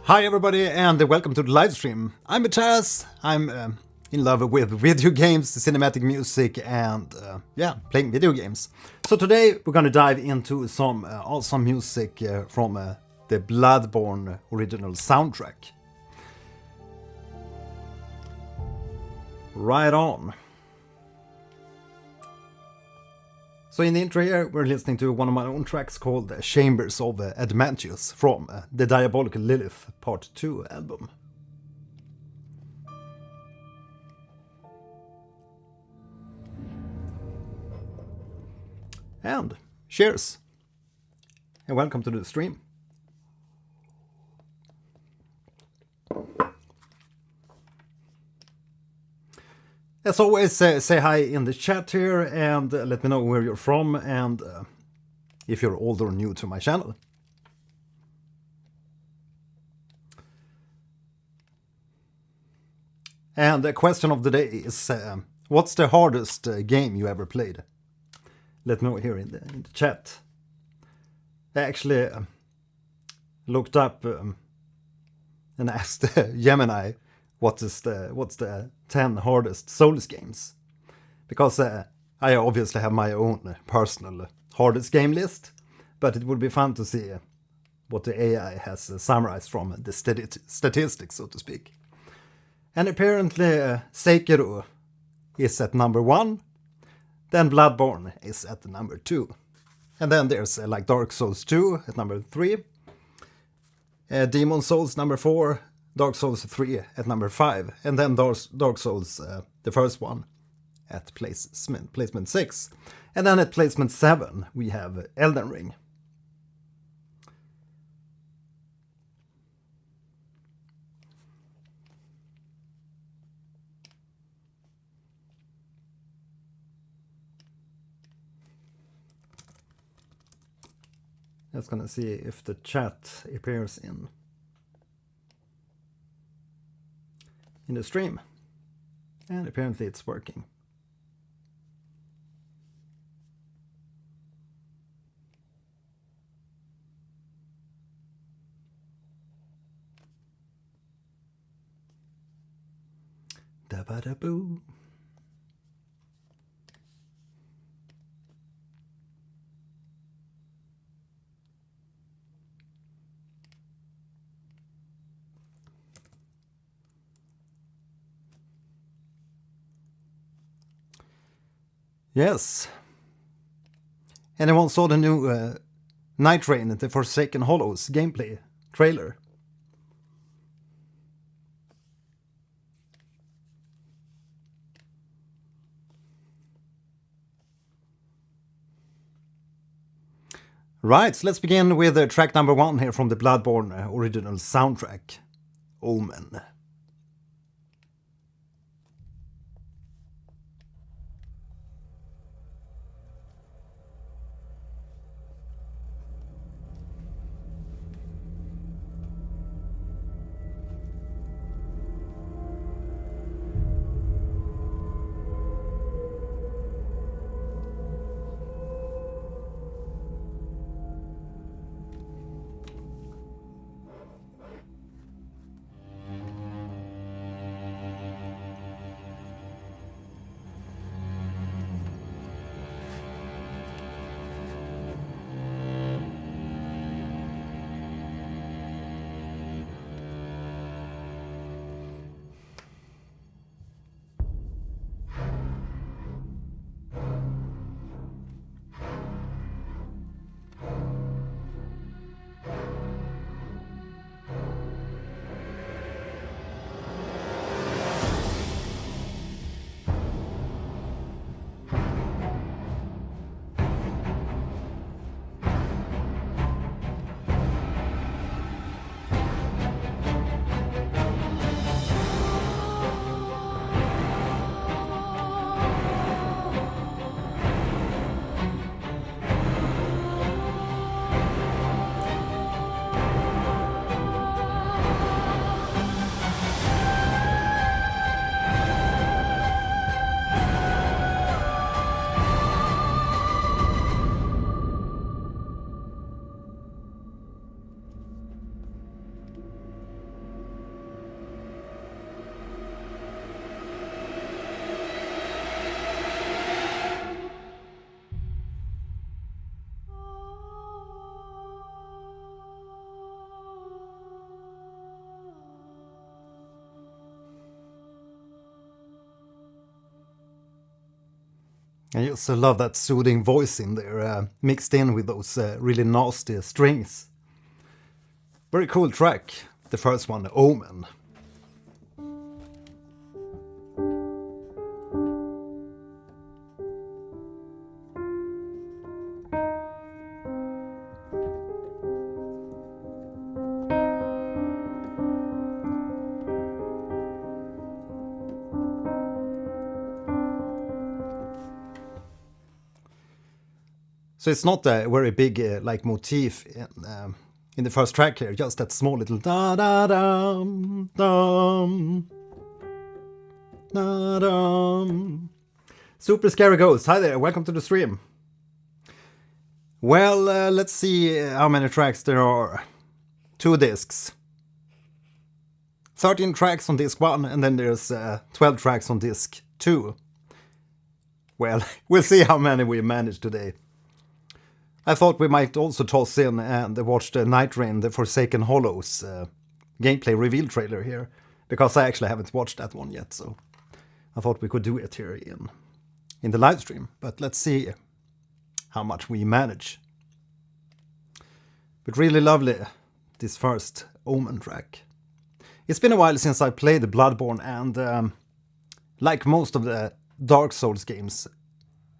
Hi everybody and welcome to the live stream. I'm Mattias. I'm in love with video games, cinematic music and playing video games. So today we're gonna dive into some awesome music from the Bloodborne original soundtrack. Right on. So in the intro here, we're listening to one of my own tracks called Chambers of Admantius from the Diabolical Lilith Part 2 album. And cheers! And welcome to the stream. As always, say hi in the chat here and let me know where you're from and if you're old or new to my channel. And the question of the day is, what's the hardest game you ever played? Let me know here in the chat. I actually looked up and asked Gemini what's the 10 hardest Souls games, because I obviously have my own personal hardest game list, but it would be fun to see what the AI has summarized from the statistics, so to speak. And apparently Sekiro is at number 1, then Bloodborne is at number 2, and then there's like Dark Souls 2 at number 3, Demon Souls number 4, Dark Souls 3 at number 5, and then Dark Souls, the first one, at placement 6. And then at placement 7 we have Elden Ring. Just gonna see if the chat appears in the stream, and apparently it's working. Da ba da boo. Yes. Anyone saw the new Nightreign, the Forsaken Hollows gameplay trailer? Right, so let's begin with track number 1 here from the Bloodborne original soundtrack, Omen. I just love that soothing voice in there, mixed in with those really nasty strings. Very cool track, the first one, Omen. So it's not a very big like motif in the first track here, just that small little da da dum dum da dum. Super Scary Ghost, hi there, welcome to the stream. Well, let's see how many tracks there are. 2 discs. 13 tracks on disc 1, and then there's 12 tracks on disc 2. Well, we'll see how many we manage today. I thought we might also toss in and watch the Nightreign, the Forsaken Hollows gameplay reveal trailer here, because I actually haven't watched that one yet, so I thought we could do it here in the live stream. But let's see how much we manage. But really lovely, this first Omen track. It's been a while since I played Bloodborne, and like most of the Dark Souls games,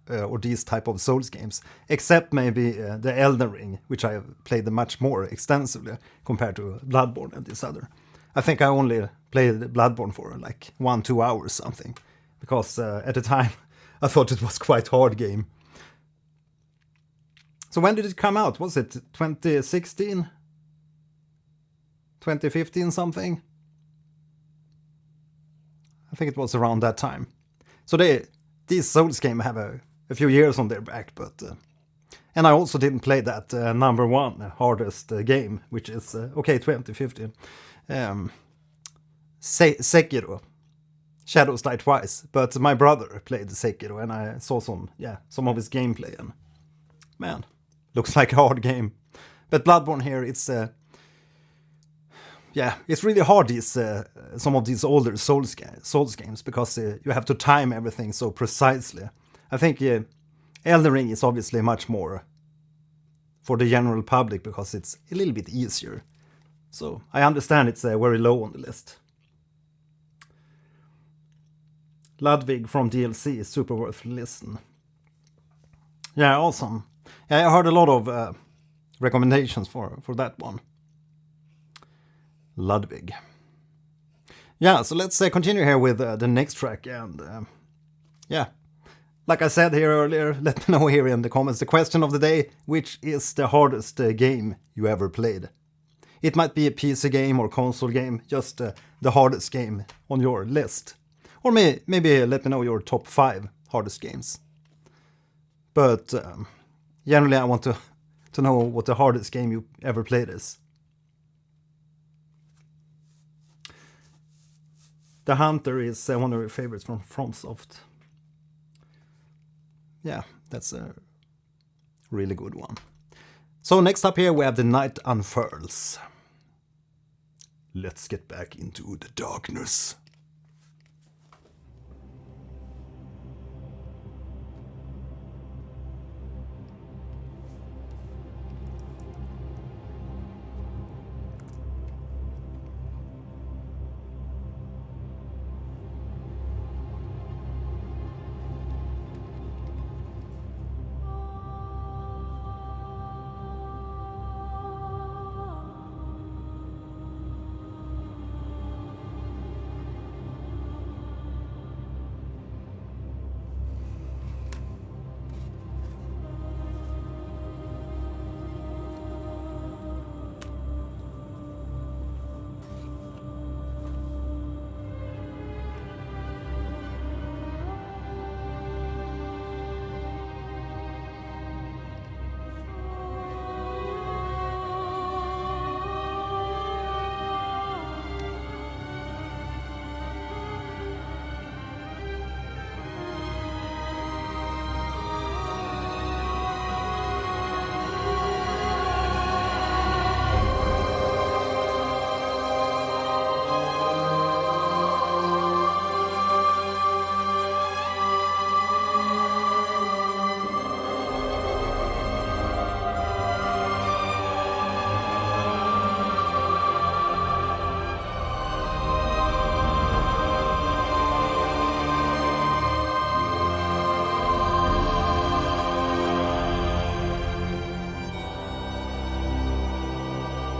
or these type of Souls games, except maybe the Elden Ring, which I have played much more extensively compared to Bloodborne and this other. I think I only played Bloodborne for like 1-2 hours something, because at the time I thought it was quite hard game. So when did it come out? Was it 2016? 2015 something? I think it was around that time. So these Souls games have a few years on their back, but and I also didn't play that number 1 hardest game, which is 2015, Sekiro, Shadows Die Twice. But my brother played Sekiro, and I saw some of his gameplay, and man, looks like a hard game. But Bloodborne here, it's it's really hard, some of these older Souls games, because you have to time everything so precisely. I think Elden Ring is obviously much more for the general public, because it's a little bit easier. So I understand it's very low on the list. Ludwig from DLC is super worth a listen. Yeah, awesome. Yeah, I heard a lot of recommendations for that one. Ludwig. Yeah, so let's continue here with the next track, and like I said here earlier, let me know here in the comments the question of the day: which is the hardest game you ever played? It might be a PC game or console game, just the hardest game on your list. Or maybe let me know your top 5 hardest games. But generally I want to know what the hardest game you ever played is. The Hunter is one of your favorites from FromSoft. Yeah, that's a really good one. So next up here we have the Night Unfurls. Let's get back into the darkness.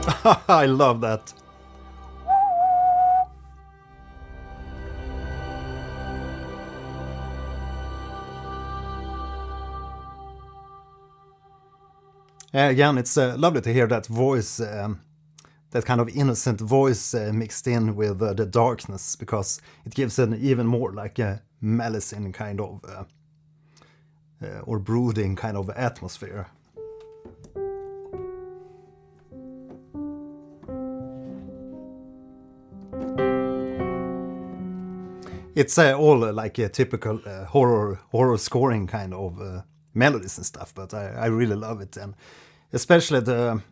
I love that. Again, it's lovely to hear that voice, that kind of innocent voice mixed in with the darkness, because it gives an even more like a malicious kind of, or brooding kind of atmosphere. It's all like a typical horror scoring kind of melodies and stuff, but I really love it, and especially the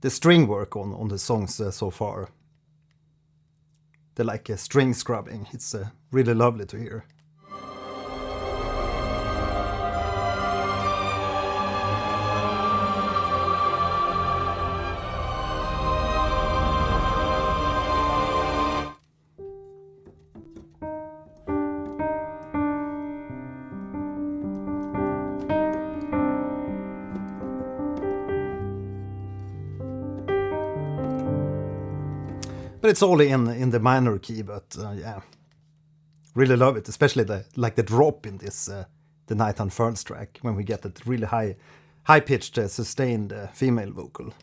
string work on the songs so far. The like string scrubbing. It's really lovely to hear. But it's all in the minor key, but yeah, really love it, especially the drop in this the Night Unfurls track, when we get that really high pitched sustained female vocal.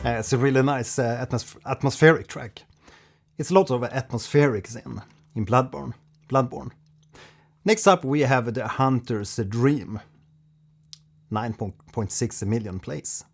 It's a really nice atmospheric track. It's a lot of atmospherics in Bloodborne. Next up we have The Hunter's Dream. 9.6 million plays.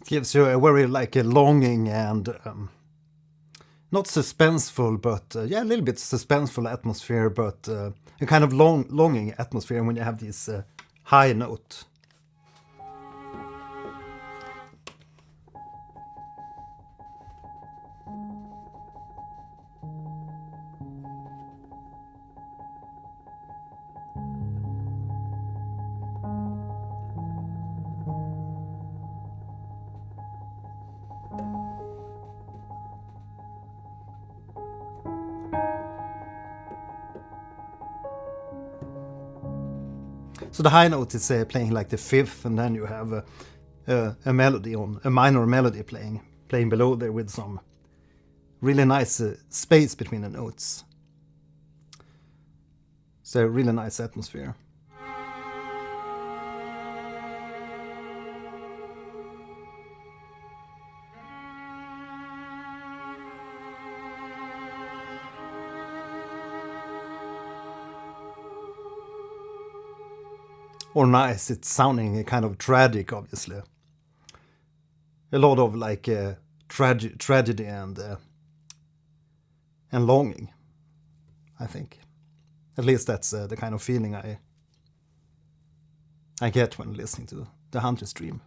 Gives you a very like a longing and not suspenseful, but yeah, a little bit suspenseful atmosphere, but a kind of longing atmosphere when you have this high note. So the high note is playing like the fifth, and then you have a melody on a minor melody playing below there with some really nice space between the notes. So a really nice atmosphere. Or nice, it's sounding kind of tragic, obviously. a lot of like tragedy and longing, I think. At least that's the kind of feeling I get when listening to the Hunter's Dream.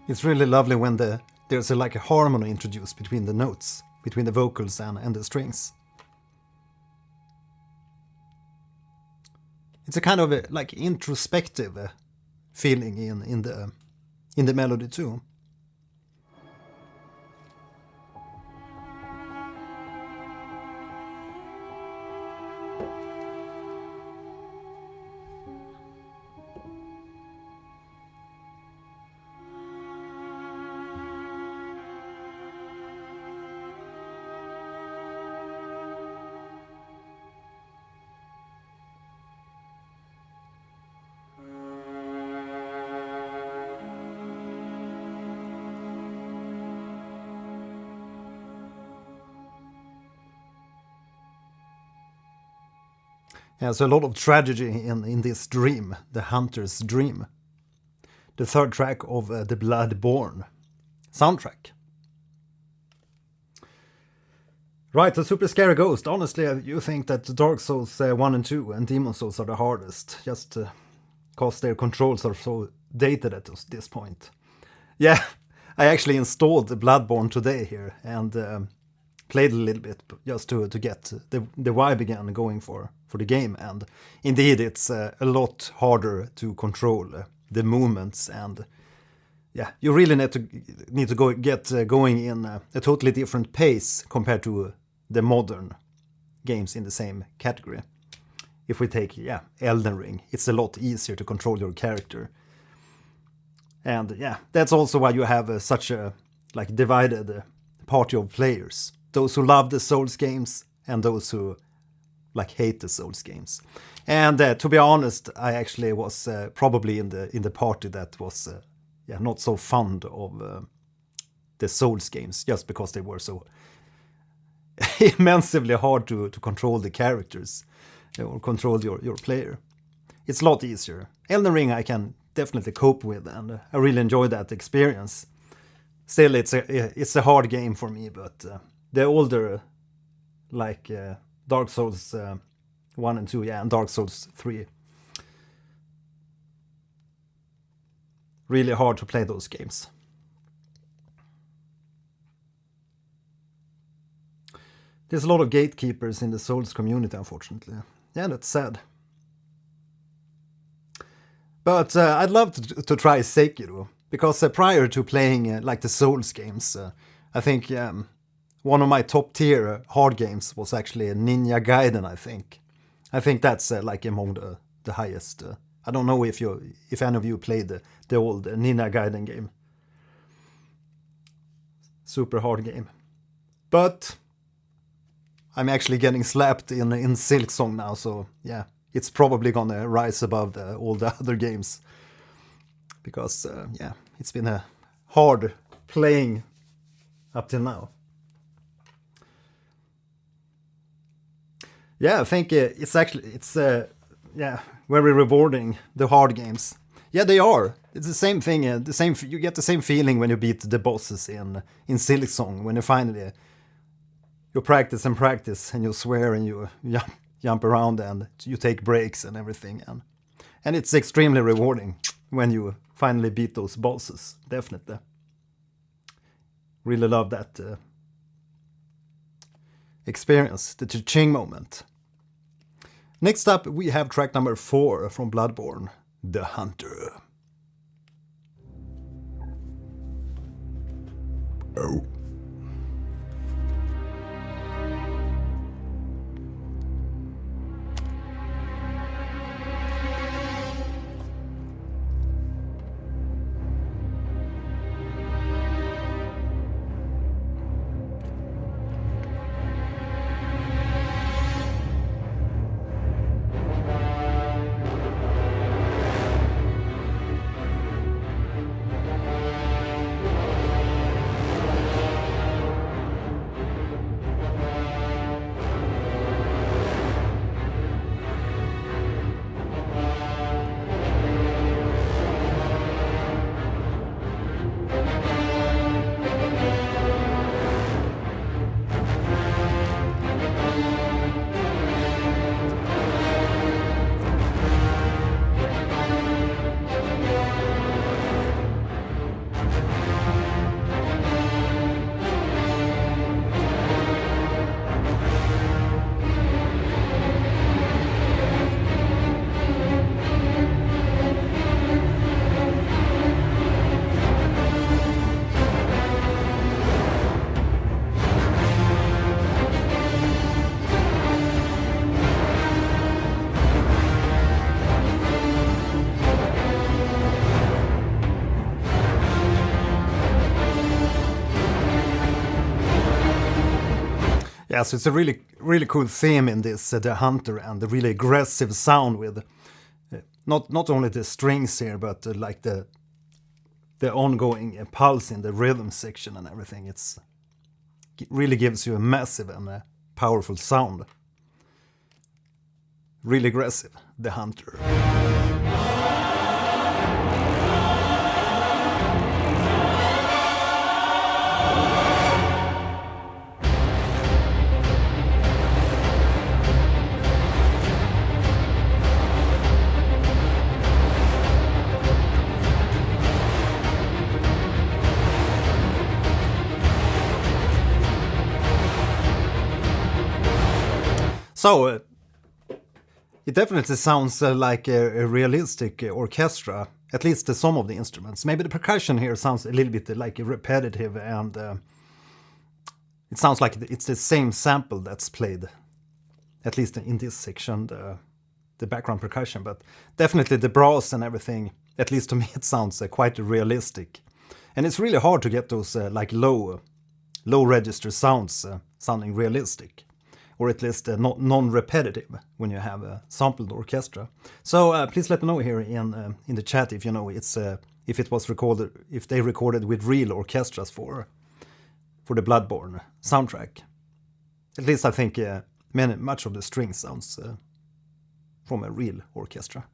It's really lovely when there's like a harmony introduced between the notes, between the vocals and the strings. It's a kind of like introspective feeling in the melody too. Yeah, so a lot of tragedy in this dream, the Hunter's Dream. The third track of the Bloodborne soundtrack. Right, the Super Scary Ghost. Honestly, you think that Dark Souls 1 and 2 and Demon Souls are the hardest, just because their controls are so dated at this point. Yeah, I actually installed the Bloodborne today here and played a little bit just to get the vibe again going for the game, and indeed it's a lot harder to control the movements, and yeah, you really need to get going in a totally different pace compared to the modern games in the same category. If we take Elden Ring, it's a lot easier to control your character, and yeah, that's also why you have such a like divided party of players. Those who love the Souls games and those who like hate the Souls games. And to be honest, I actually was probably in the party that was not so fond of the Souls games, just because they were so immensely hard to control the characters or control your player. It's a lot easier. Elden Ring I can definitely cope with, and I really enjoy that experience. Still, it's a hard game for me, but the older, like Dark Souls 1 and 2, and Dark Souls 3. Really hard to play those games. There's a lot of gatekeepers in the Souls community, unfortunately. Yeah, that's sad. But I'd love to try Sekiro, because prior to playing like the Souls games, I think one of my top tier hard games was actually Ninja Gaiden, I think. I think that's like among the highest. I don't know if any of you played the old Ninja Gaiden game. Super hard game. But I'm actually getting slapped in Silksong now, so yeah, it's probably gonna rise above all the other games. Because it's been a hard playing up till now. Yeah, I think it's very rewarding, the hard games. Yeah, they are. It's the same thing. You get the same feeling when you beat the bosses in Silksong, when you finally you practice and you swear and you jump around and you take breaks and everything, and it's extremely rewarding when you finally beat those bosses. Definitely, really love that experience, the cha-ching moment. Next up, we have track number 4 from Bloodborne, The Hunter. Oh. Yeah, so it's a really cool theme in this, the Hunter, and the really aggressive sound with not only the strings here, but like the ongoing pulse in the rhythm section and everything. It really gives you a massive and powerful sound. Really aggressive, the Hunter. So, it definitely sounds like a realistic orchestra, at least some of the instruments. Maybe the percussion here sounds a little bit like repetitive, and it sounds like it's the same sample that's played, at least in this section, the background percussion. But definitely the brass and everything, at least to me, it sounds quite realistic. And it's really hard to get those like low register sounds sounding realistic. Or at least non-repetitive when you have a sampled orchestra. So please let me know here in the chat if you know if it was recorded, if they recorded with real orchestras for the Bloodborne soundtrack. At least I think much of the string sounds from a real orchestra.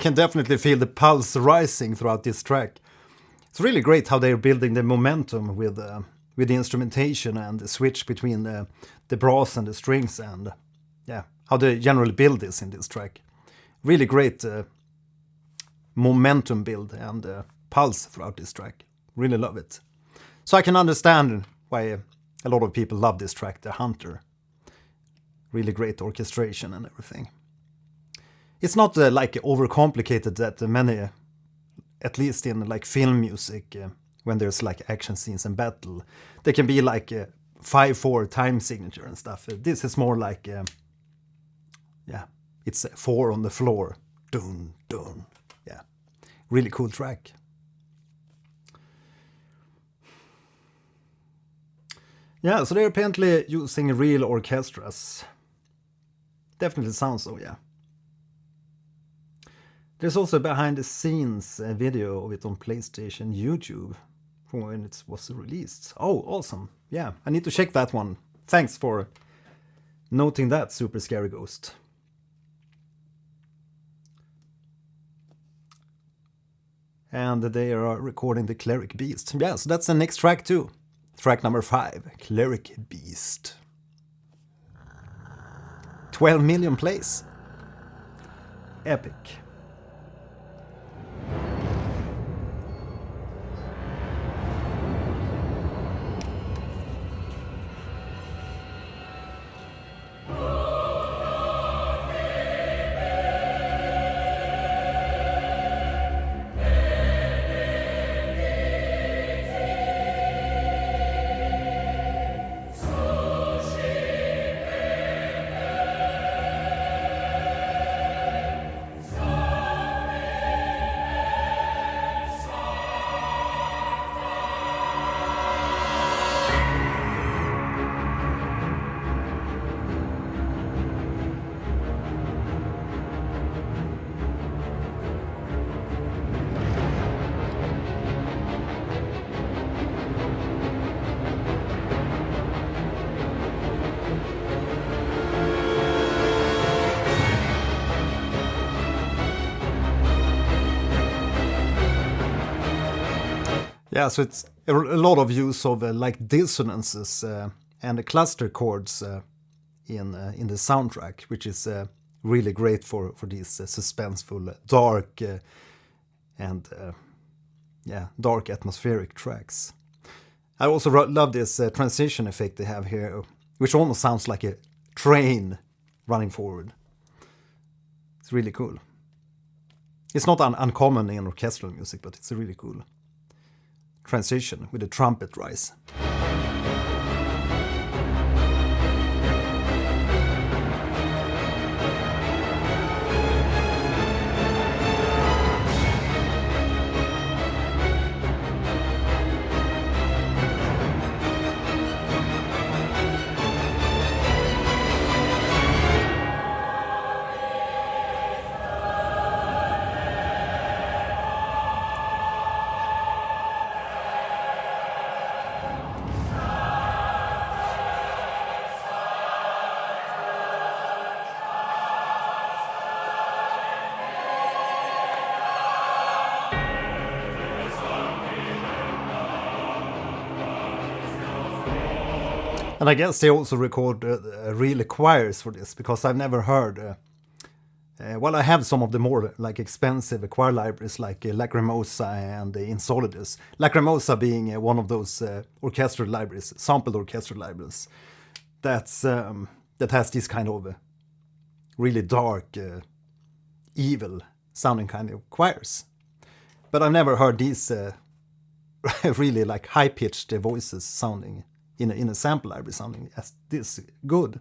can definitely feel the pulse rising throughout this track. It's really great how they're building the momentum with the instrumentation and the switch between the brass and the strings, and yeah, how they generally build this in this track. Really great momentum build and pulse throughout this track. Really love it. So I can understand why a lot of people love this track, The Hunter. Really great orchestration and everything. It's not like overcomplicated that many, at least in like film music, when there's like action scenes and battle, they can be like 5/4 time signature and stuff. This is more like, yeah, it's 4 on the floor. Dun, dun. Yeah, really cool track. Yeah, so they're apparently using real orchestras. Definitely sounds so, yeah. There's also a behind the scenes video of it on PlayStation YouTube from when it was released. Oh, awesome. Yeah, I need to check that one. Thanks for noting that, Super Scary Ghost. And they are recording the Cleric Beast. Yeah, so that's the next track too. Track number 5, Cleric Beast. 12 million plays. Epic. Yeah, so it's a lot of use of like dissonances and the cluster chords in the soundtrack, which is really great for these suspenseful, dark and dark atmospheric tracks. I also love this transition effect they have here, which almost sounds like a train running forward. It's really cool. It's not uncommon in orchestral music, but it's a really cool transition with a trumpet rise. And I guess they also record real choirs for this, because I've never heard. Well, I have some of the more like expensive choir libraries like Lacrimosa and Insolidus. Lacrimosa being one of those orchestral libraries, sampled orchestral libraries, that's that has this kind of really dark, evil sounding kind of choirs. But I've never heard these really like high-pitched voices sounding in a sample library sounding as this good.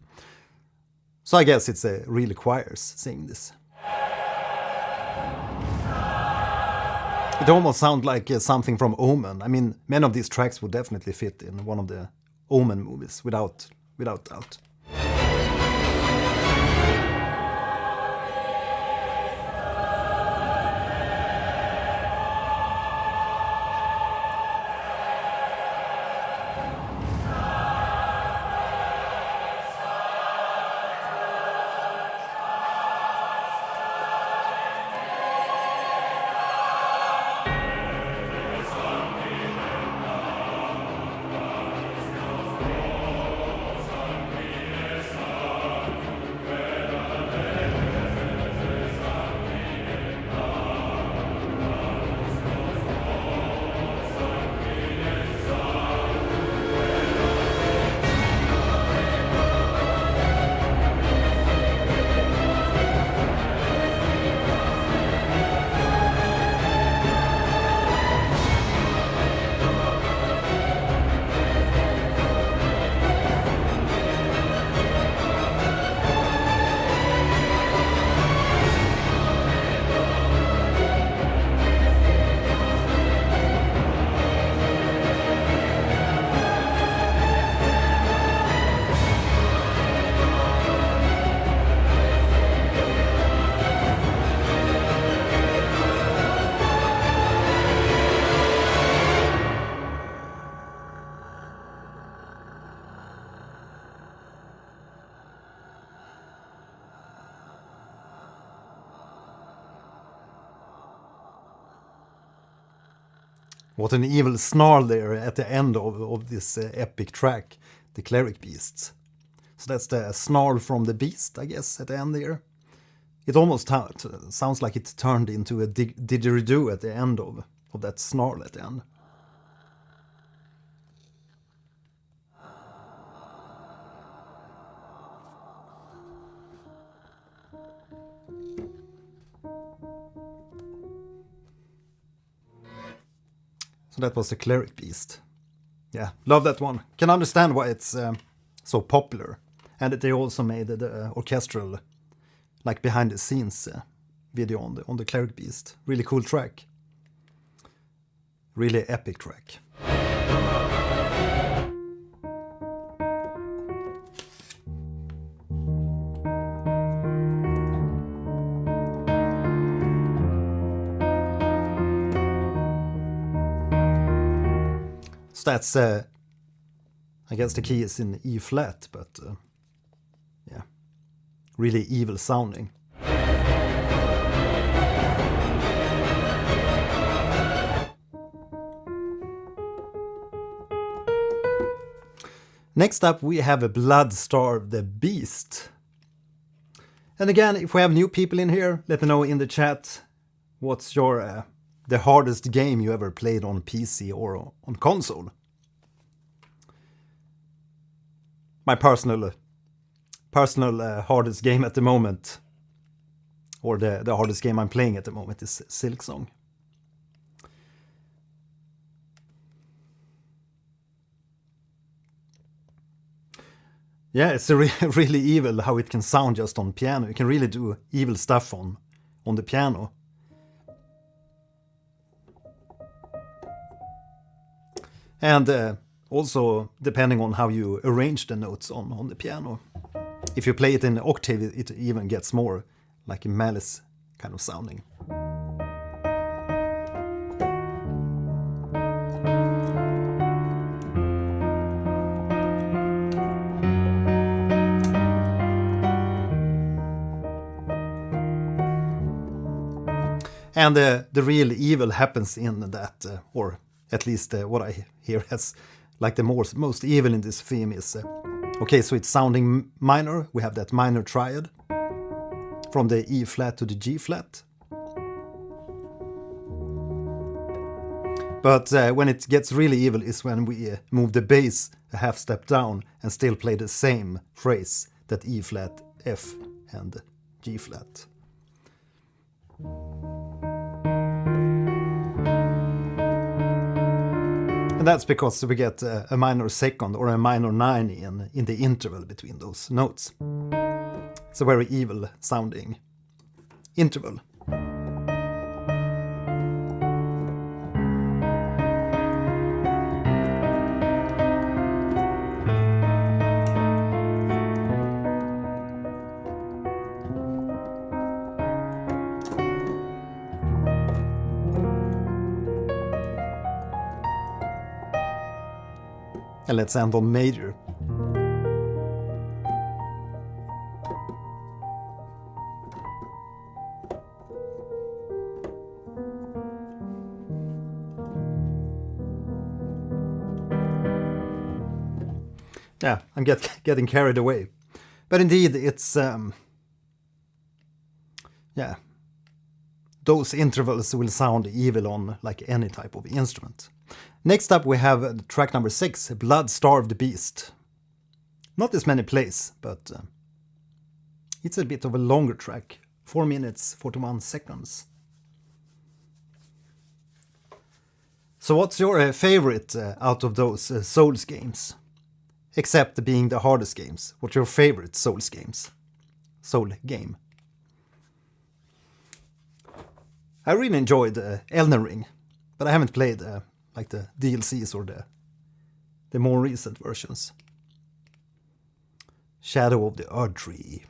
So I guess it's really choirs singing this. It almost sounds like something from Omen. I mean, many of these tracks would definitely fit in one of the Omen movies, without doubt. What an evil snarl there at the end of this epic track, the Cleric Beasts. So that's the snarl from the beast, I guess, at the end there. It almost sounds like it turned into a didgeridoo at the end of that snarl at the end. So that was the Cleric Beast. Yeah, love that one. Can understand why it's so popular. And that they also made the orchestral, like behind the scenes video on the Cleric Beast. Really cool track. Really epic track. So that's, I guess the key is in E flat, but yeah, really evil sounding. Next up we have a Blood-Starved Beast. And again, if we have new people in here, let me know in the chat what's your the hardest game you ever played on PC or on console. My personal hardest game at the moment, or the hardest game I'm playing at the moment, is Silksong. Yeah, it's really evil how it can sound just on piano. You can really do evil stuff on the piano. And also depending on how you arrange the notes on the piano. If you play it in octave, it even gets more like a malice kind of sounding. And the real evil happens in that, or at least what I hear as like the most evil in this theme is, okay, so it's sounding minor. We have that minor triad from the E flat to the G flat. But when it gets really evil is when we move the bass a half step down and still play the same phrase, that E flat, F and G flat. And that's because we get a minor second or a minor 9 in the interval between those notes. It's a very evil sounding interval. And let's end on major. Yeah, I'm getting carried away. But indeed, it's, yeah, those intervals will sound evil on like any type of instrument. Next up we have track number 6, Blood-Starved Beast. Not as many plays, but it's a bit of a longer track. 4 minutes, 41 seconds. So what's your favorite out of those Souls games? Except being the hardest games. What's your favorite Souls games? Soul game. I really enjoyed Elden Ring, but I haven't played like the DLCs or the more recent versions. Shadow of the Erdtree.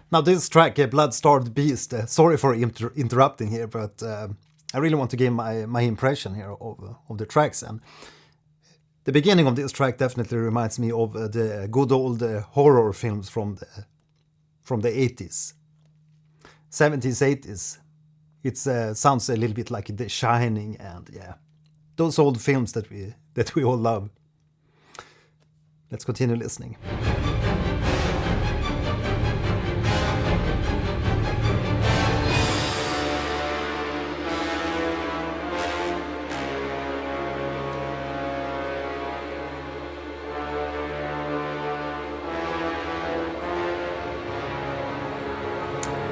Now this track, Blood-Starved Beast, sorry for interrupting here, but I really want to give my impression here of the tracks. And the beginning of this track definitely reminds me of the good old horror films from the 80s. 70s, 80s. It sounds a little bit like The Shining, and yeah, those old films that we all love. Let's continue listening.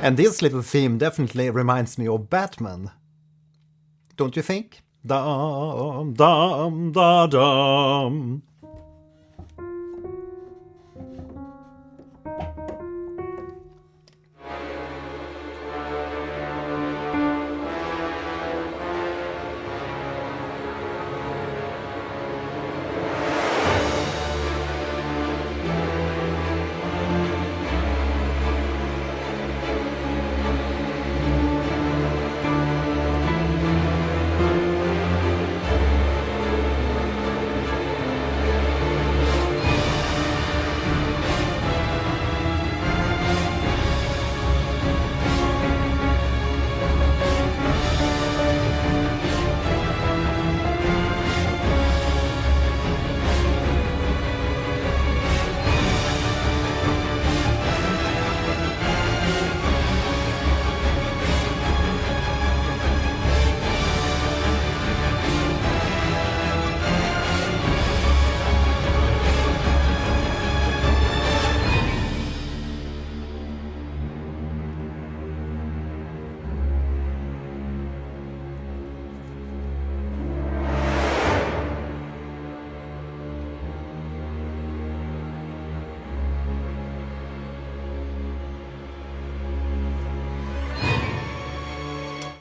And this little theme definitely reminds me of Batman. Don't you think? Dum, dum, da, dum.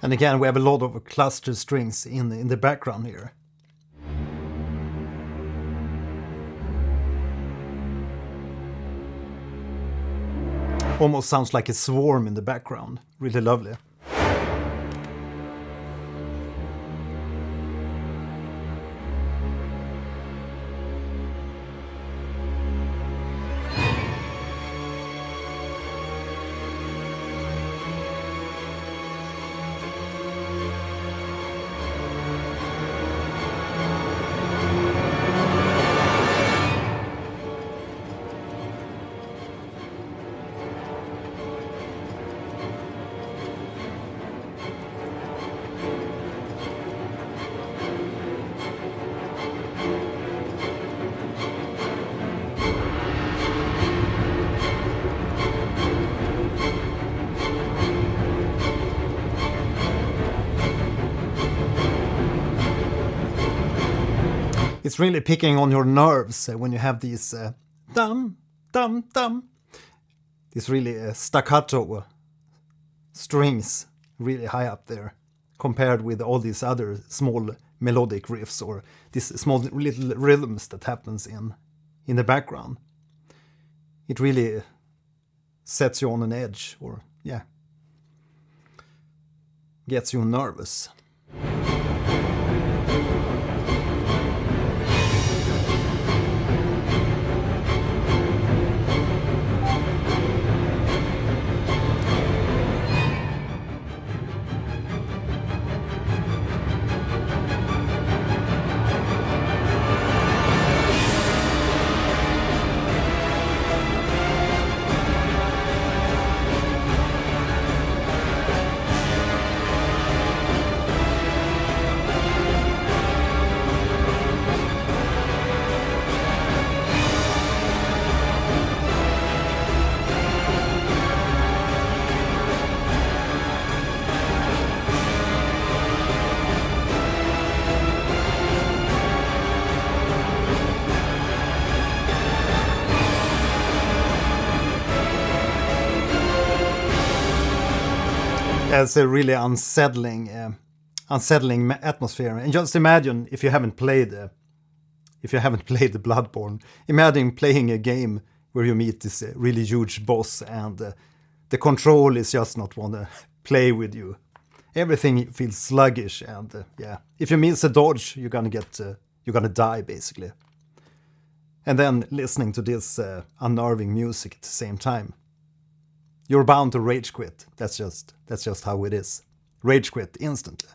And again, we have a lot of cluster strings in the background here. Almost sounds like a swarm in the background. Really lovely. It's really picking on your nerves when you have these dum, dum, dum. These really staccato strings really high up there compared with all these other small melodic riffs or these small little rhythms that happens in the background. It really sets you on an edge or, yeah, gets you nervous. It's a really unsettling atmosphere. And just imagine if you haven't played the Bloodborne. Imagine playing a game where you meet this really huge boss and the control is just not wanna play with you. Everything feels sluggish, and yeah, if you miss a dodge, you're gonna die basically. And then listening to this unnerving music at the same time, you're bound to rage quit. That's just how it is. Rage quit instantly.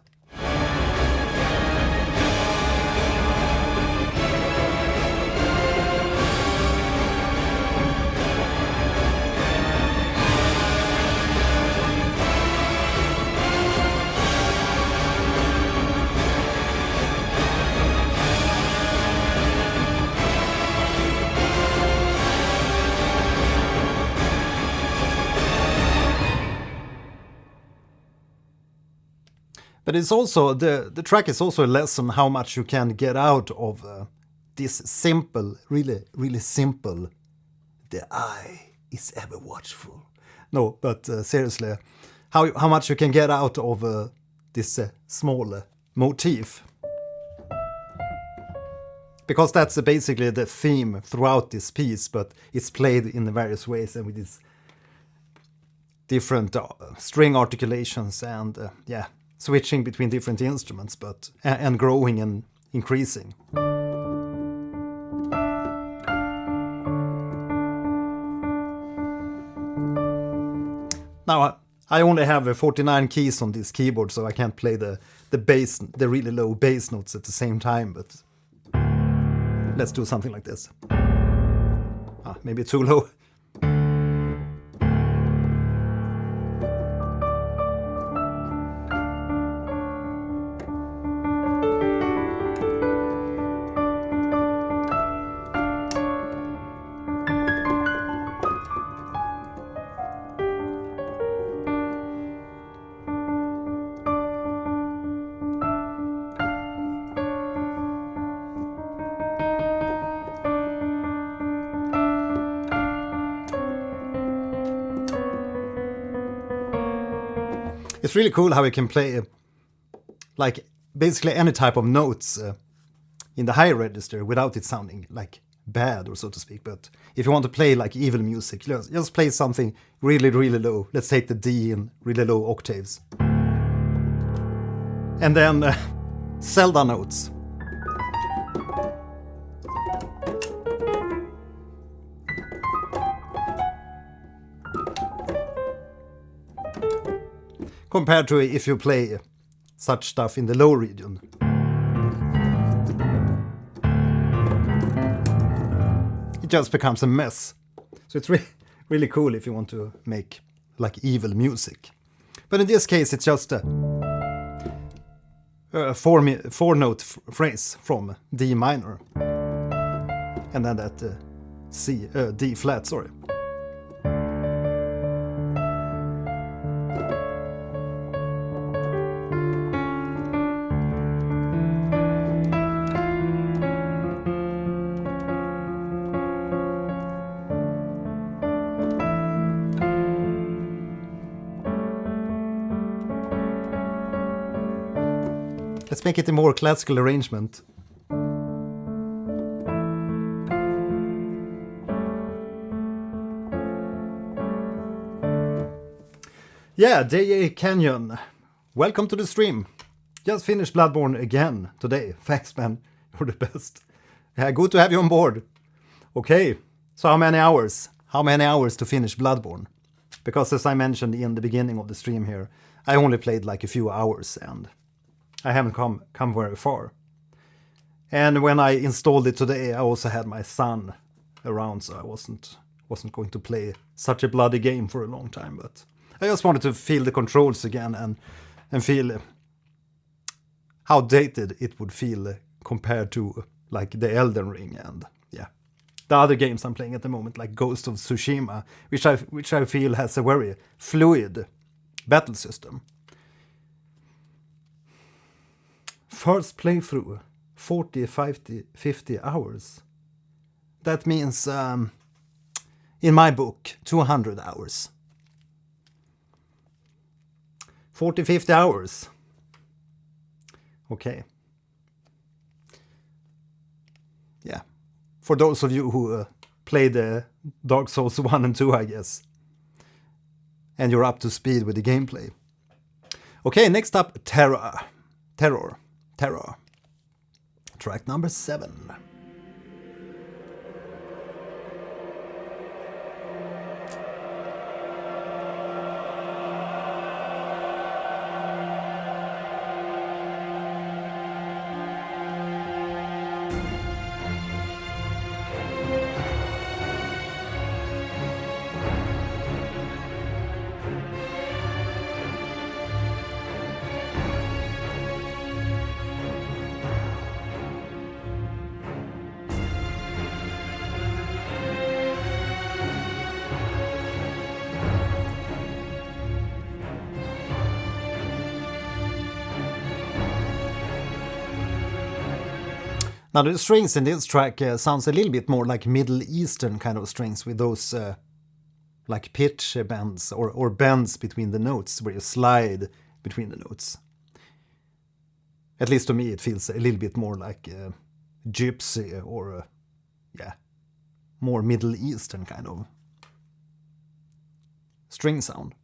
But it's also, the track is also a lesson how much you can get out of this simple, really simple, the eye is ever watchful. No, but seriously, how much you can get out of this small motif. Because that's basically the theme throughout this piece, but it's played in various ways and with these different string articulations and yeah, switching between different instruments, but and growing and increasing. Now I only have 49 keys on this keyboard, so I can't play the bass, the really low bass notes at the same time. But let's do something like this. Maybe too low. It's really cool how you can play like basically any type of notes in the higher register without it sounding like bad or so to speak. But if you want to play like evil music, just play something really low. Let's take the D in really low octaves. And then Zelda notes. Compared to if you play such stuff in the low region. It just becomes a mess. So it's really cool if you want to make like evil music. But in this case it's just a four note phrase from D minor. And then that D flat, sorry. Let's make it a more classical arrangement. Yeah, DJ Canyon, welcome to the stream. Just finished Bloodborne again today. Thanks, man. You're the best. Yeah, good to have you on board. Okay, so how many hours? How many hours to finish Bloodborne? Because as I mentioned in the beginning of the stream here, I only played like a few hours and I haven't come very far. And when I installed it today, I also had my son around, so I wasn't going to play such a bloody game for a long time. But I just wanted to feel the controls again and feel how dated it would feel compared to like the Elden Ring and yeah, the other games I'm playing at the moment, like Ghost of Tsushima, which I feel has a very fluid battle system. First playthrough, 40, 50 hours. That means, in my book, 200 hours. 40, 50 hours. Okay. Yeah. For those of you who played Dark Souls 1 and 2, I guess. and you're up to speed with the gameplay. Okay, next up, Terror. Track number 7. Now the strings in this track sounds a little bit more like Middle Eastern kind of strings with those like pitch bends or bends between the notes where you slide between the notes. At least to me it feels a little bit more like gypsy or yeah, more Middle Eastern kind of string sound.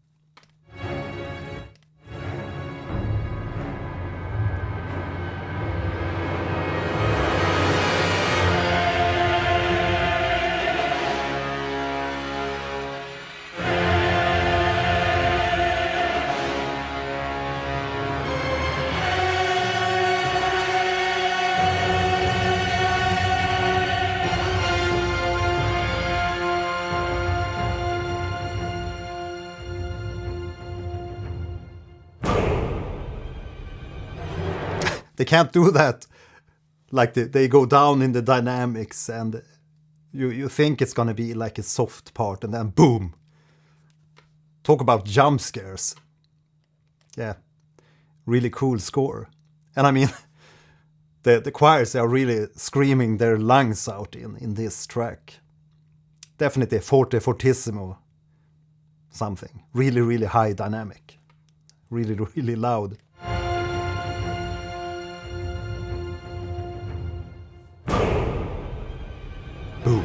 They can't do that. Like they go down in the dynamics and you think it's gonna be like a soft part and then boom. Talk about jump scares. Yeah, really cool score. And I mean, the choirs are really screaming their lungs out in this track. Definitely forte fortissimo something. Really, really high dynamic. Really, really loud. Boom.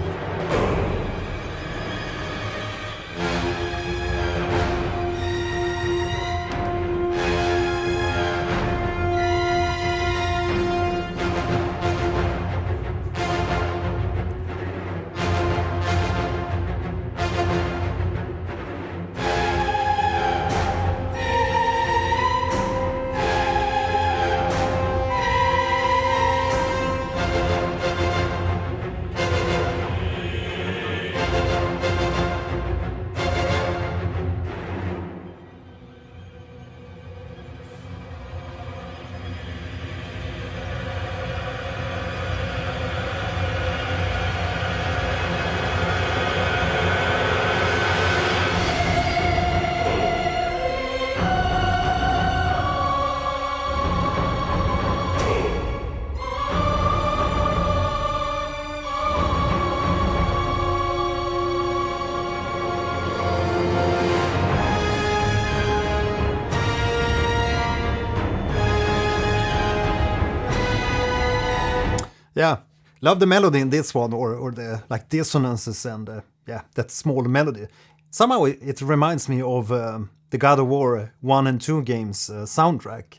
Yeah, love the melody in this one, or the like dissonances and yeah, that small melody. Somehow it reminds me of the God of War 1 and 2 games soundtrack.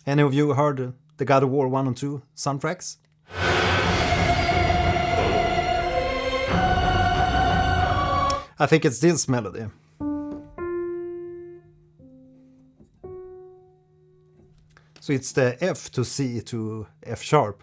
Any of you heard the God of War 1 and 2 soundtracks? I think it's this melody. So it's the F to C to F sharp.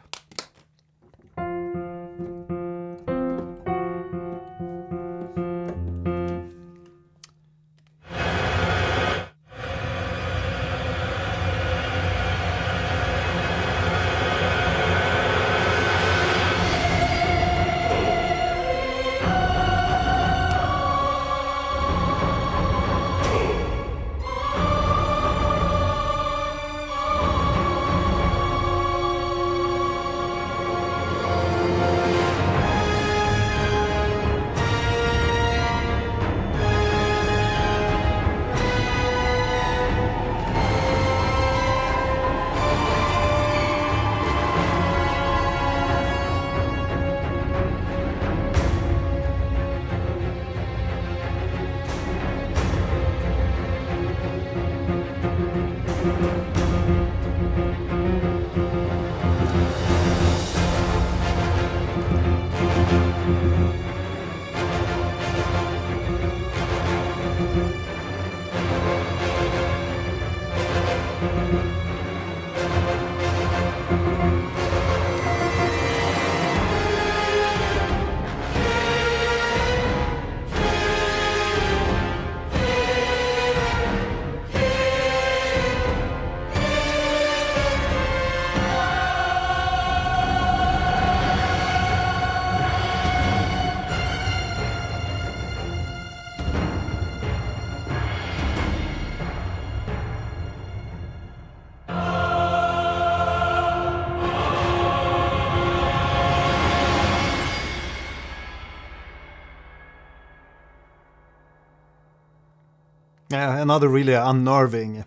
another really unnerving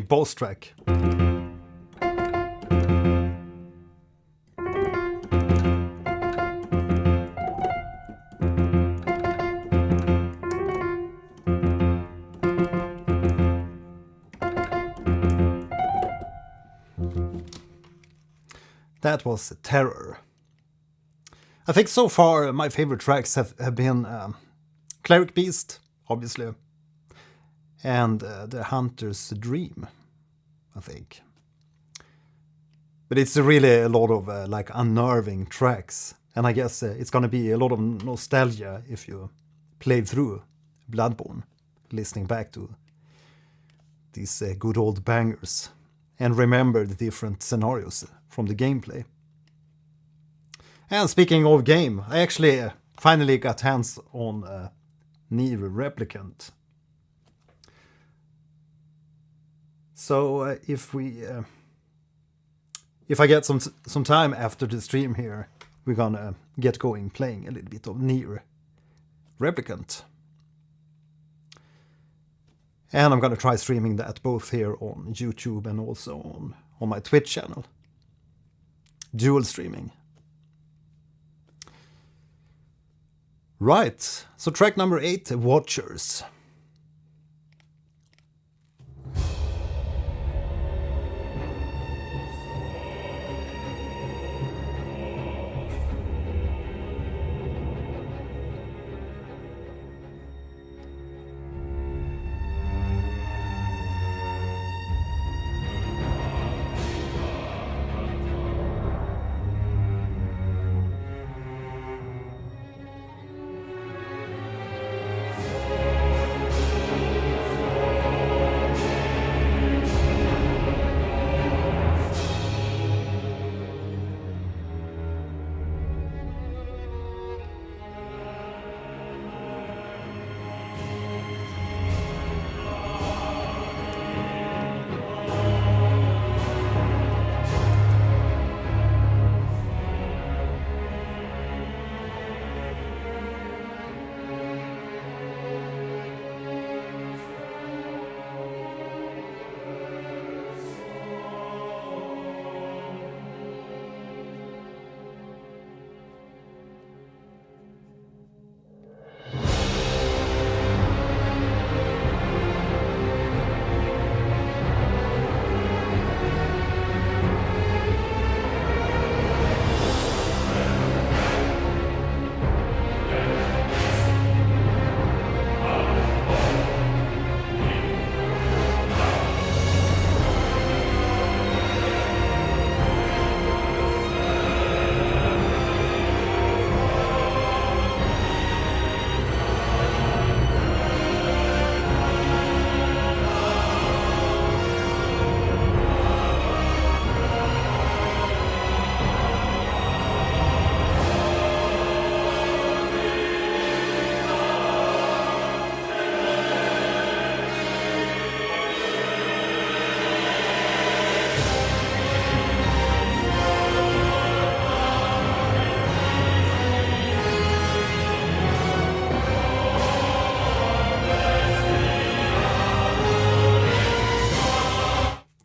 boss track. That was Terror. I think so far my favorite tracks have been Cleric Beast, obviously, and The Hunter's Dream, I think. But it's really a lot of like unnerving tracks, and I guess it's gonna be a lot of nostalgia if you played through Bloodborne, listening back to these good old bangers and remember the different scenarios from the gameplay. And speaking of game, I actually finally got hands on Nier Replicant. So if I get some time after the stream here, we're gonna get going playing a little bit of Nier Replicant. And I'm gonna try streaming that both here on YouTube and also on my Twitch channel. Dual streaming. Right, so track number 8, Watchers.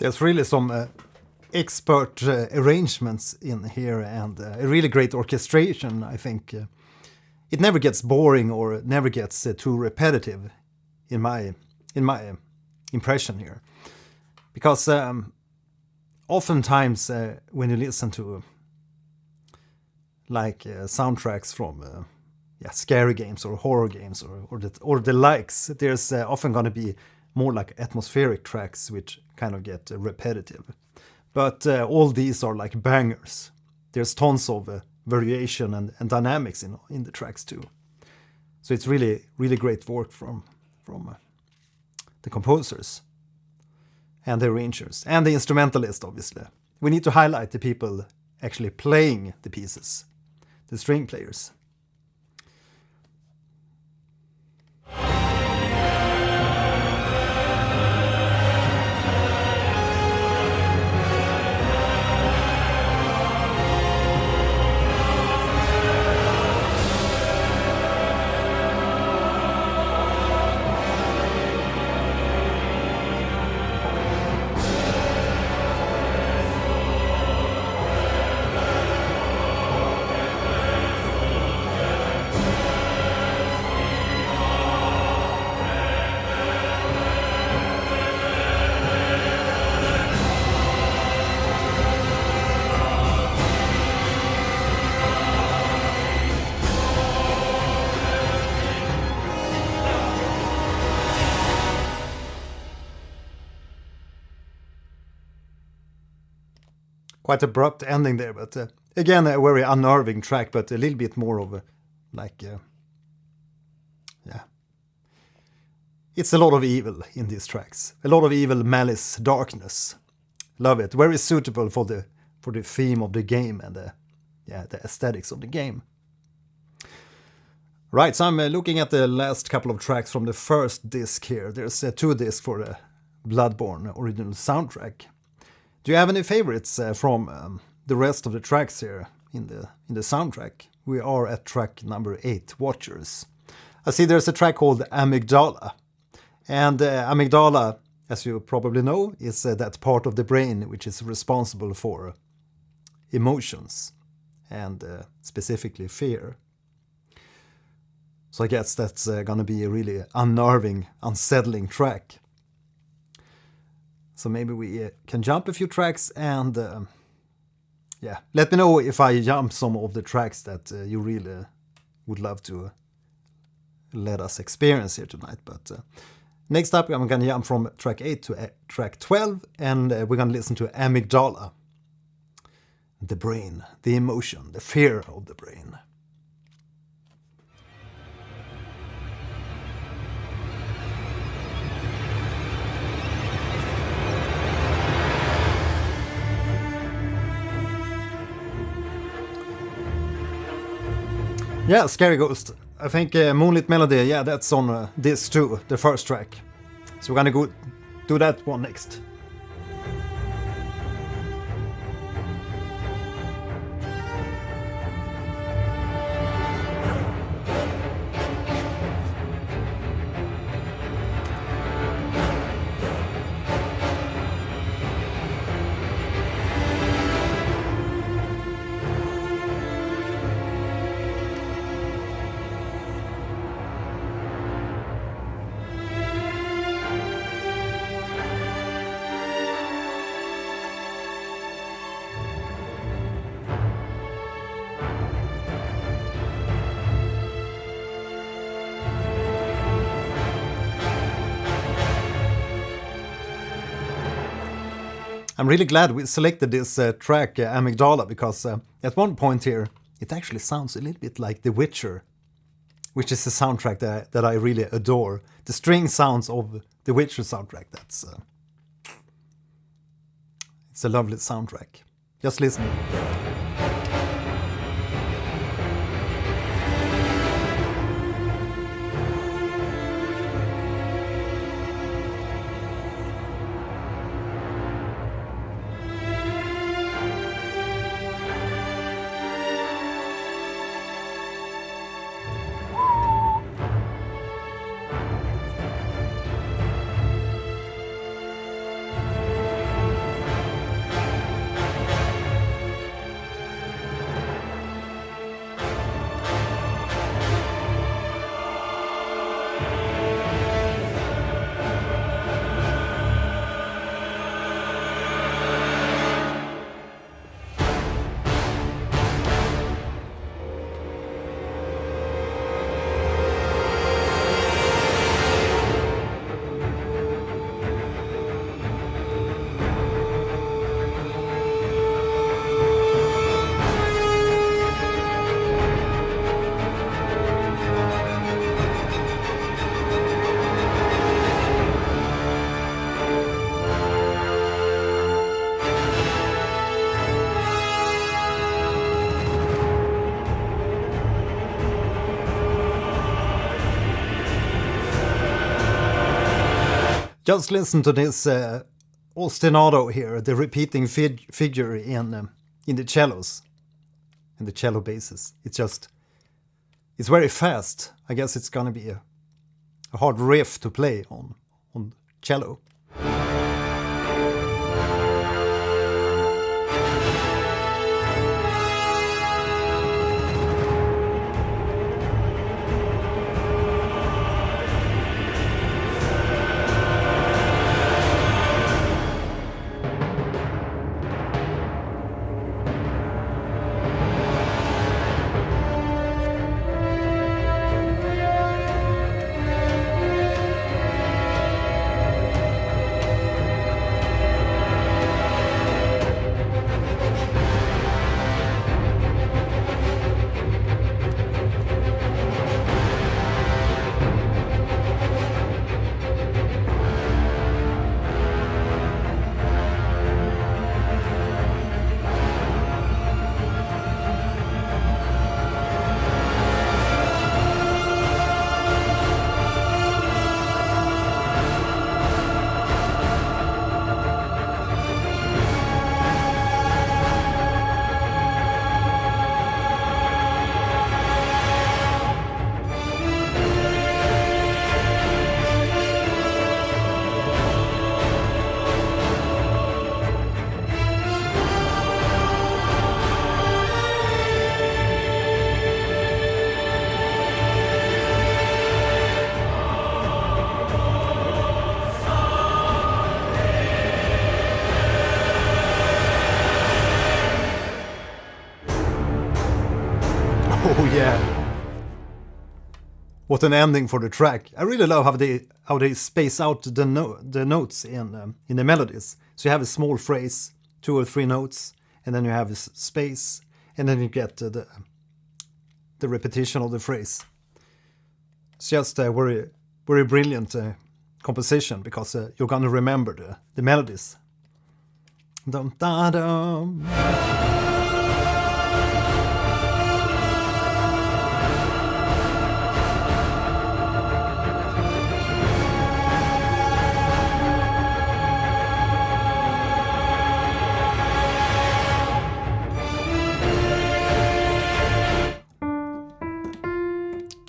There's really some expert arrangements in here and a really great orchestration. I think it never gets boring or never gets too repetitive in my impression here, because oftentimes when you listen to like soundtracks from scary games or horror games or the likes, there's often going to be more like atmospheric tracks which kind of get repetitive. But all these are like bangers. There's tons of variation and dynamics in the tracks too. So it's really, really great work from the composers and the arrangers and the instrumentalists, obviously. We need to highlight the people actually playing the pieces, the string players. quite abrupt ending there, but again, a very unnerving track, but a little bit more of a, like, yeah. It's a lot of evil in these tracks. A lot of evil, malice, darkness. Love it. Very suitable for the theme of the game and the aesthetics of the game. Right, so I'm looking at the last couple of tracks from the first disc here. There's 2 discs for the Bloodborne original soundtrack. Do you have any favorites from the rest of the tracks here in the soundtrack? We are at track number 8, Watchers. I see there's a track called Amygdala. And Amygdala, as you probably know, is that part of the brain which is responsible for emotions and specifically fear. So I guess that's gonna be a really unnerving, unsettling track. So maybe we can jump a few tracks and let me know if I jump some of the tracks that you really would love to let us experience here tonight. But next up I'm gonna jump from track 8 to track 12 and we're gonna listen to Amygdala. The brain, the emotion, the fear of the brain. Yeah, Scary Ghost. I think Moonlit Melody, that's on this too, the first track. So we're gonna go do that one next. I'm really glad we selected this track, Amygdala, because at one point here, it actually sounds a little bit like The Witcher, which is a soundtrack that I really adore. The string sounds of The Witcher soundtrack, it's a lovely soundtrack. Just listen. Just listen to this ostinato here, the repeating figure in the cellos, in the cello basses. It's very fast. I guess it's gonna be a hard riff to play on cello. what an ending for the track. I really love how they space out the notes in the melodies. So you have a small phrase, 2 or 3 notes, and then you have a space, and then you get the repetition of the phrase. It's just a very, very brilliant composition, because you're gonna remember the melodies. Dum da dum.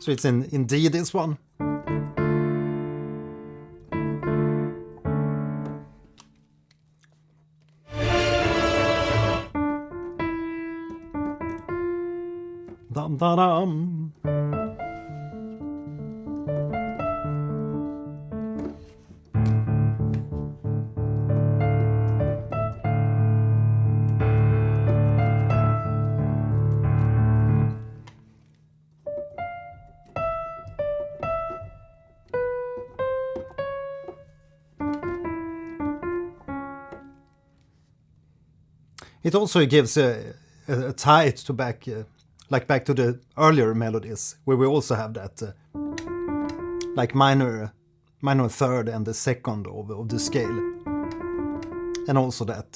So it's in D, this one. Dum da dum. It also gives a tie to back to the earlier melodies, where we also have that like minor third and the second of the scale, and also that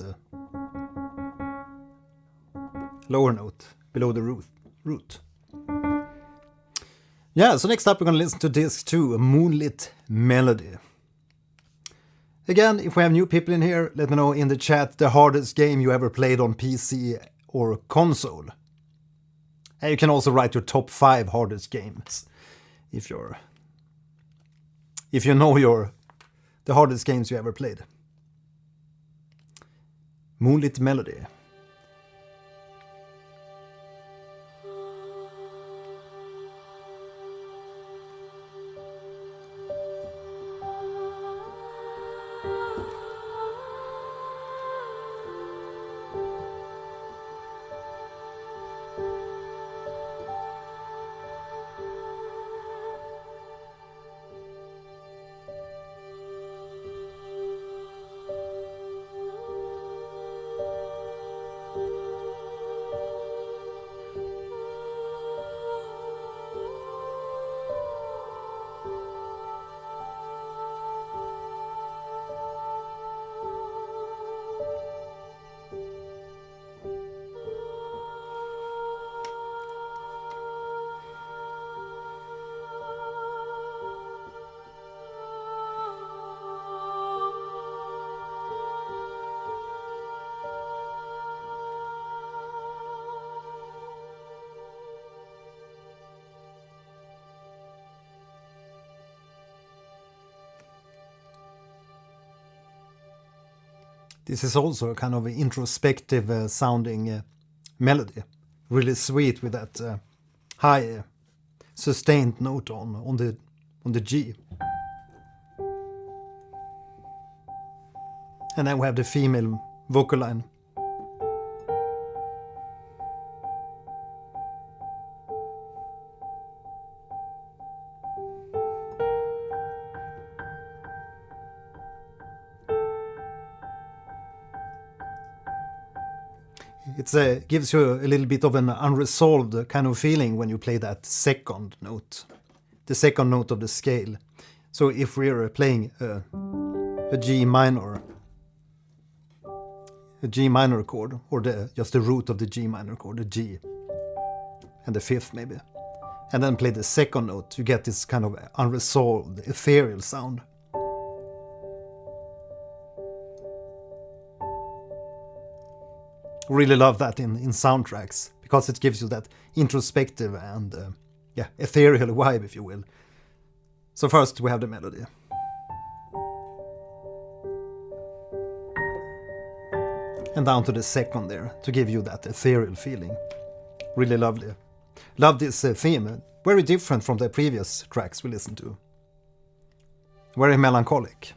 lower note below the root. Yeah, so next up we're gonna listen to disc 2, Moonlit Melody. Again, if we have new people in here, let me know in the chat the hardest game you ever played on PC or console. And you can also write your top 5 hardest games if you know the hardest games you ever played. Moonlit Melody. This is also a kind of introspective sounding melody. Really sweet with that high sustained note on the G. And then we have the female vocal line. It gives you a little bit of an unresolved kind of feeling when you play that second note, the second note of the scale. So if we're playing a G minor chord, or just the root of the G minor chord, the G, and the fifth maybe, and then play the second note, you get this kind of unresolved, ethereal sound. Really love that in soundtracks, because it gives you that introspective and ethereal vibe, if you will. So first we have the melody. And down to the second there, to give you that ethereal feeling. Really lovely. Love this theme. Very different from the previous tracks we listened to. Very melancholic.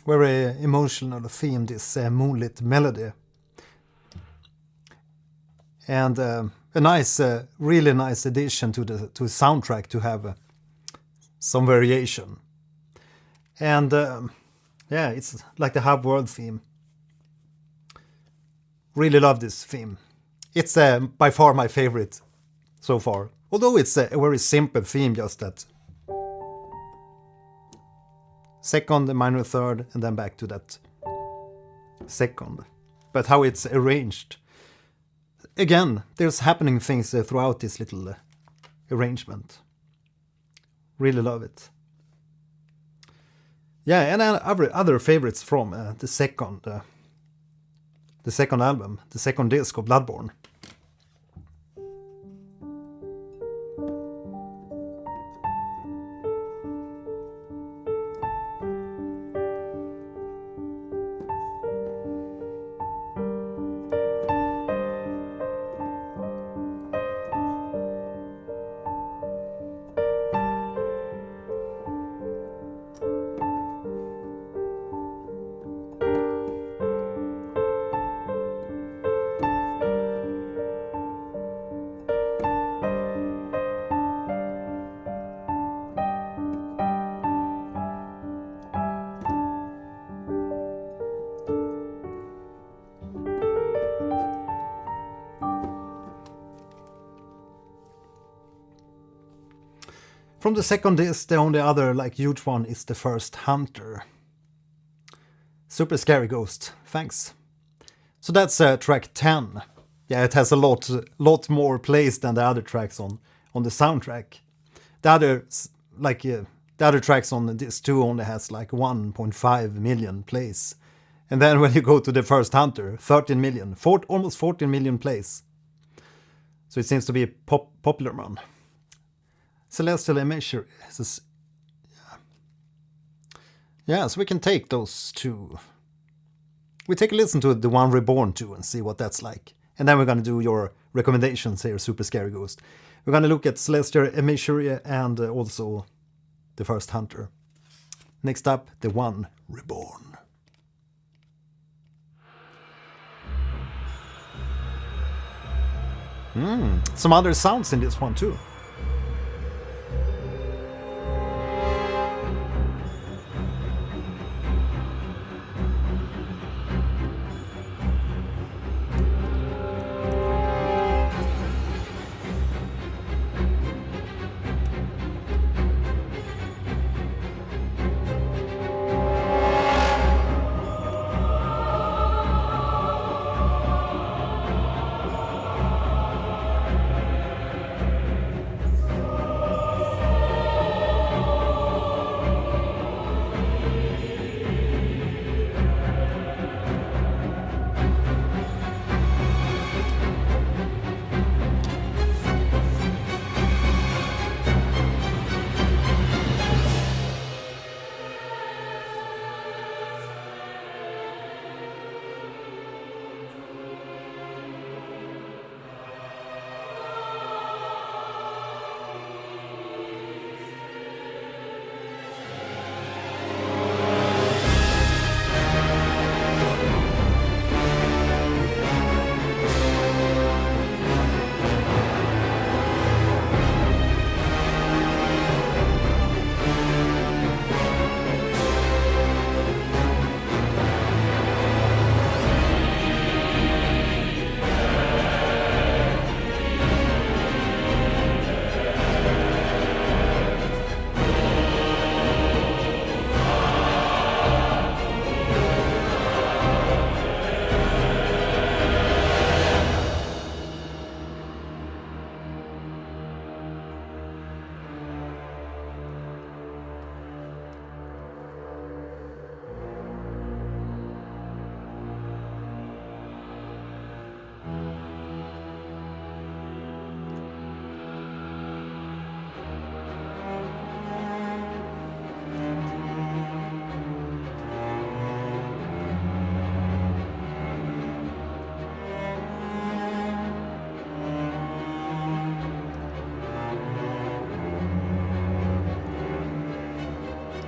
very emotional theme, this Moonlit Melody. And a nice, really nice addition to the soundtrack to have some variation. And yeah, it's like the hub world theme. Really love this theme. It's by far my favorite so far. Although it's a very simple theme, just that second, minor third, and then back to that second. But how it's arranged. Again, there's happening things throughout this little arrangement. Really love it. Yeah, and other favorites from the second album, the second disc of Bloodborne. From the second disc, the only other huge one is the first Hunter. Super Scary Ghost, thanks. So that's track 10. Yeah, it has a lot more plays than the other tracks on the soundtrack. The other tracks on this too only has 1.5 million plays. And then when you go to the first Hunter, 13 million, almost 14 million plays. So it seems to be a popular one. Celestial Emissary. Yeah, so we can take those two. We take a listen to the One Reborn too and see what that's like. And then we're going to do your recommendations here, Super Scary Ghost. We're going to look at Celestial Emissary and also the first Hunter. Next up, the One Reborn. Some other sounds in this one too.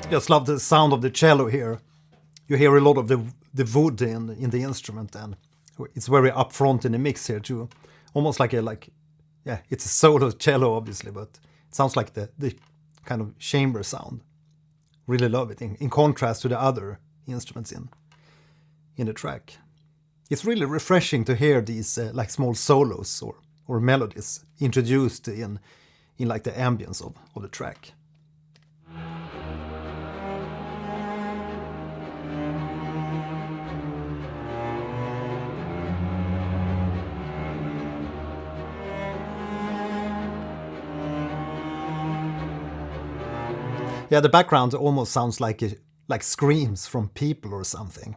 Just love the sound of the cello here. you hear a lot of the wood in the instrument, and it's very upfront in the mix here too. Almost like it's a solo cello obviously, but it sounds like the kind of chamber sound. Really love it in contrast to the other instruments in the track. It's really refreshing to hear these like small solos or melodies introduced in like the ambience of the track. Yeah, the background almost sounds like screams from people or something.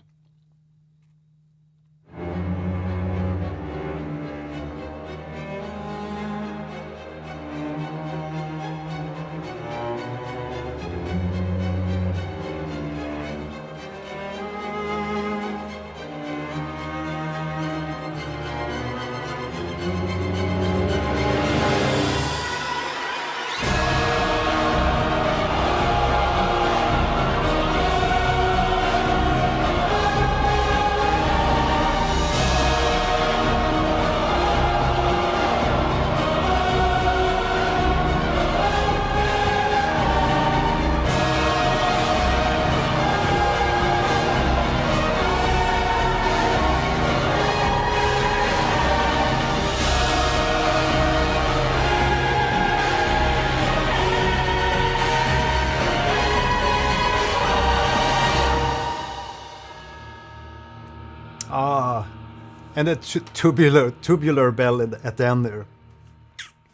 And a tubular bell at the end there.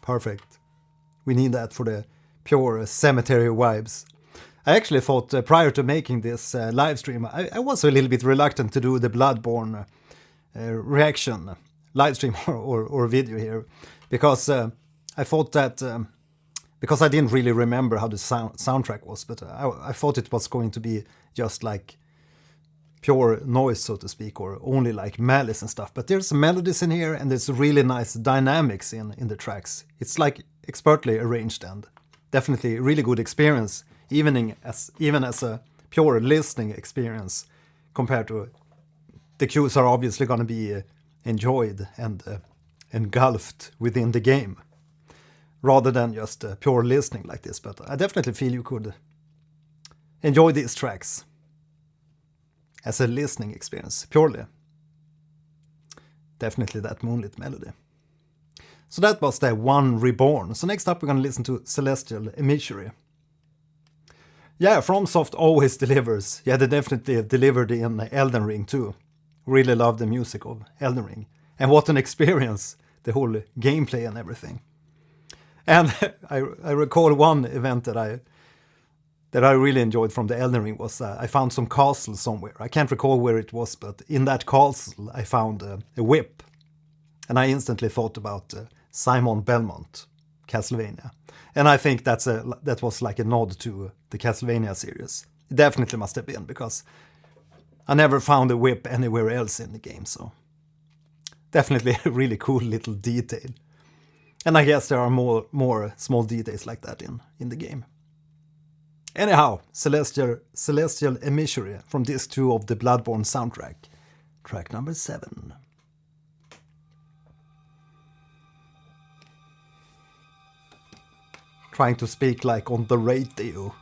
Perfect. We need that for the pure cemetery vibes. I actually thought prior to making this live stream, I was a little bit reluctant to do the Bloodborne reaction live stream or video here, because I thought that because I didn't really remember how the soundtrack was, but I thought it was going to be just like pure noise, so to speak, or only like malice and stuff. But there's melodies in here, and there's really nice dynamics in the tracks. It's like expertly arranged, and definitely a really good experience, even as a pure listening experience, compared to the cues are obviously going to be enjoyed and engulfed within the game, rather than just pure listening like this. But I definitely feel you could enjoy these tracks as a listening experience, purely. Definitely that Moonlit Melody. So that was the One Reborn. So next up we're going to listen to Celestial Emissary. Yeah, FromSoft always delivers. Yeah, they definitely delivered in Elden Ring too. Really love the music of Elden Ring. And what an experience, the whole gameplay and everything. And I recall one event that I really enjoyed from the Elden Ring was I found some castle somewhere. I can't recall where it was, but in that castle I found a whip. And I instantly thought about Simon Belmont, Castlevania. And I think that was like a nod to the Castlevania series. It definitely must have been, because I never found a whip anywhere else in the game. So definitely a really cool little detail. And I guess there are more small details like that in the game. Anyhow, Celestial Emissary from disc 2 of the Bloodborne soundtrack. Track number 7. Trying to speak like on the radio.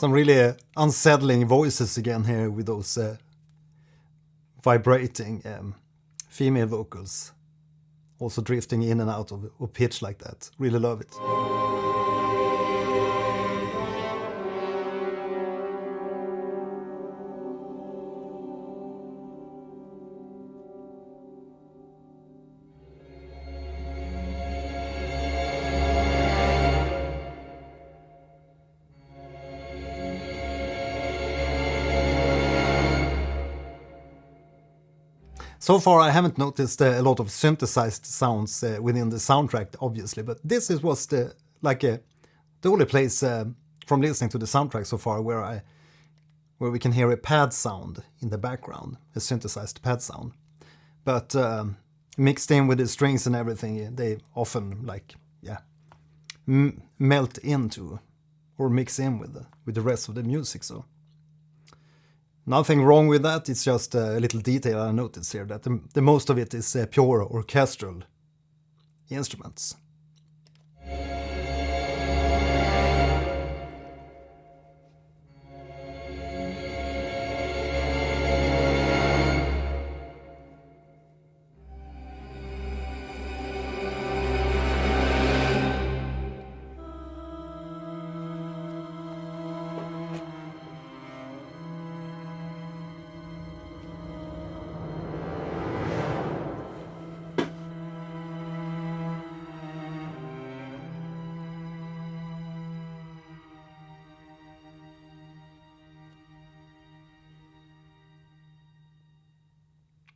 Some really unsettling voices again here with those vibrating female vocals. Also drifting in and out of pitch like that. Really love it. So far I haven't noticed a lot of synthesized sounds within the soundtrack, obviously, but this was the only place from listening to the soundtrack so far where we can hear a pad sound in the background, a synthesized pad sound. But mixed in with the strings and everything, they often melt into or mix in with the rest of the music. So. Nothing wrong with that, it's just a little detail I noticed here, that the most of it is pure orchestral instruments.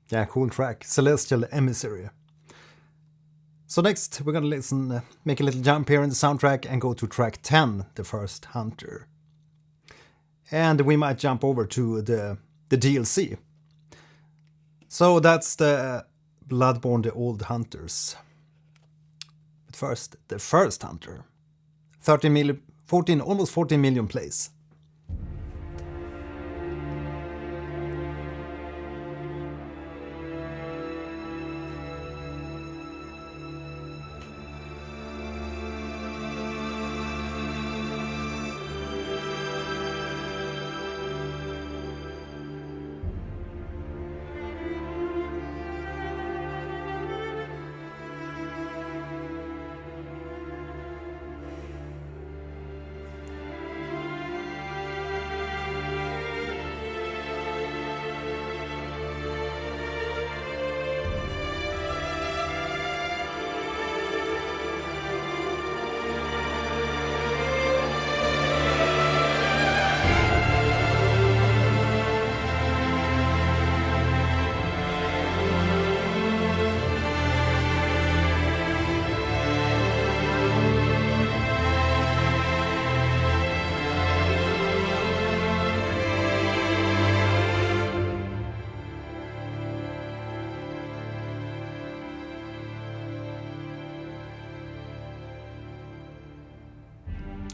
Yeah, cool track. Celestial Emissary. So next we're gonna listen, make a little jump here in the soundtrack and go to track 10, The First Hunter. And we might jump over to the DLC. So that's the Bloodborne, The Old Hunters. But first, The First Hunter. almost 14 million plays.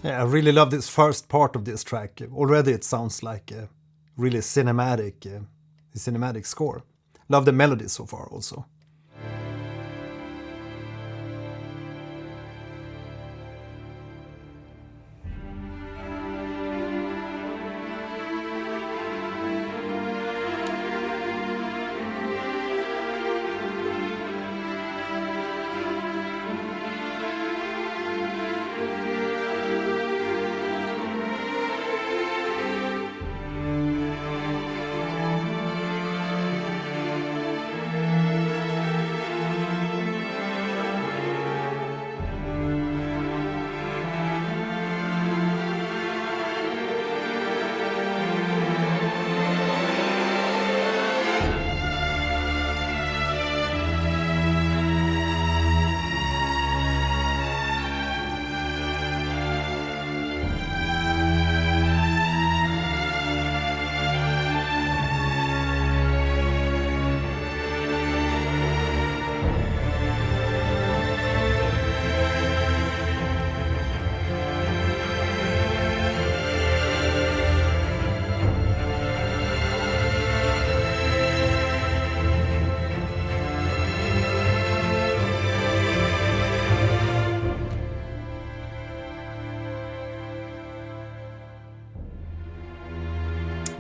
Yeah, I really love this first part of this track. Already it sounds like a really cinematic score. Love the melody so far also.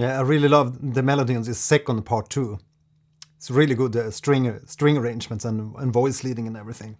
Yeah, I really love the melody in this second part too. It's really good string arrangements and voice leading and everything.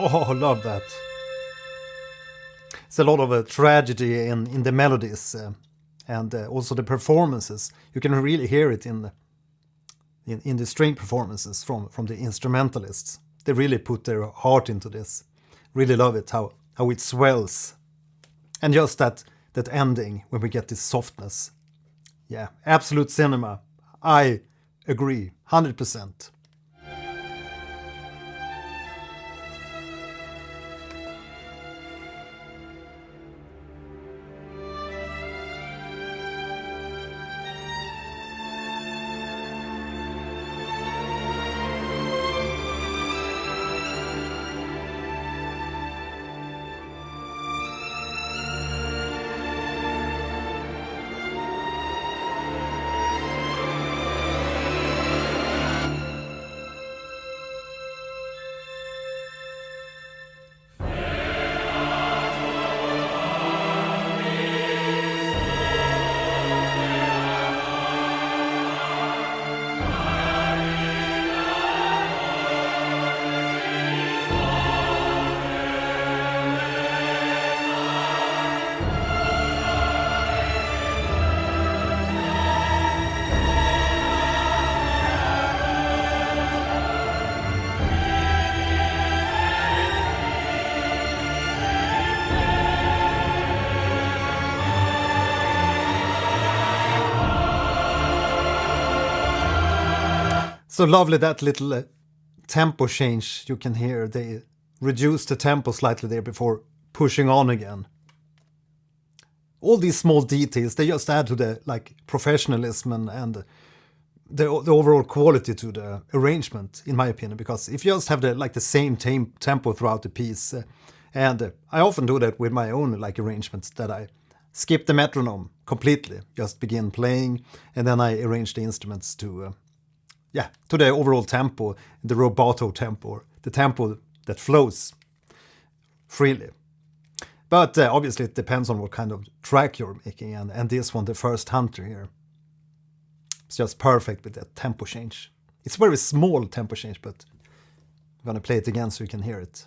Oh, love that. It's a lot of tragedy in the melodies and also the performances. You can really hear it in the string performances from the instrumentalists. They really put their heart into this. Really love it, how it swells. And just that ending when we get this softness. Yeah, absolute cinema. I agree, 100%. So lovely, that little tempo change you can hear. They reduce the tempo slightly there before pushing on again. All these small details, they just add to the professionalism and the overall quality to the arrangement, in my opinion. Because if you just have the same tempo throughout the piece, and I often do that with my own arrangements, that I skip the metronome completely, just begin playing, and then I arrange the instruments to the overall tempo, the rubato tempo, the tempo that flows freely. But obviously it depends on what kind of track you're making, and this one, the First Hunter here, it's just perfect with that tempo change. It's a very small tempo change, but I'm gonna play it again so you can hear it.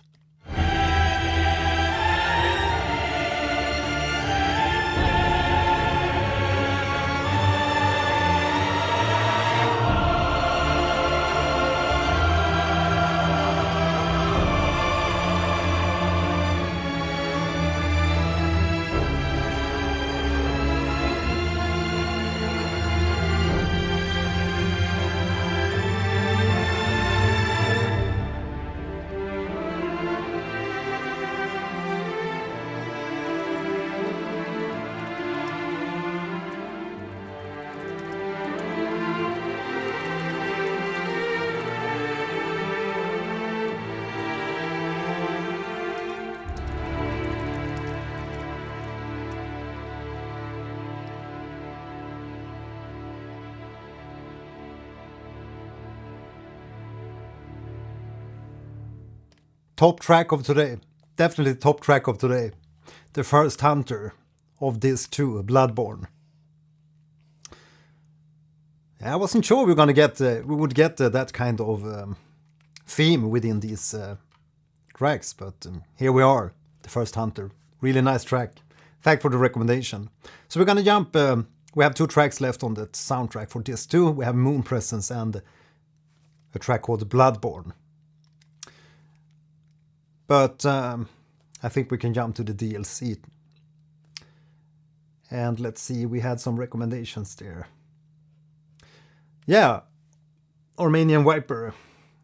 top track of today. Definitely top track of today. The first hunter of this too, Bloodborne. I wasn't sure we would get that kind of theme within these tracks, but here we are, the first hunter. Really nice track. Thanks for the recommendation. So we're gonna jump. We have 2 tracks left on the soundtrack for this too. We have Moon Presence and a track called Bloodborne. But I think we can jump to the DLC. And let's see, we had some recommendations there. Yeah, Armenian Viper.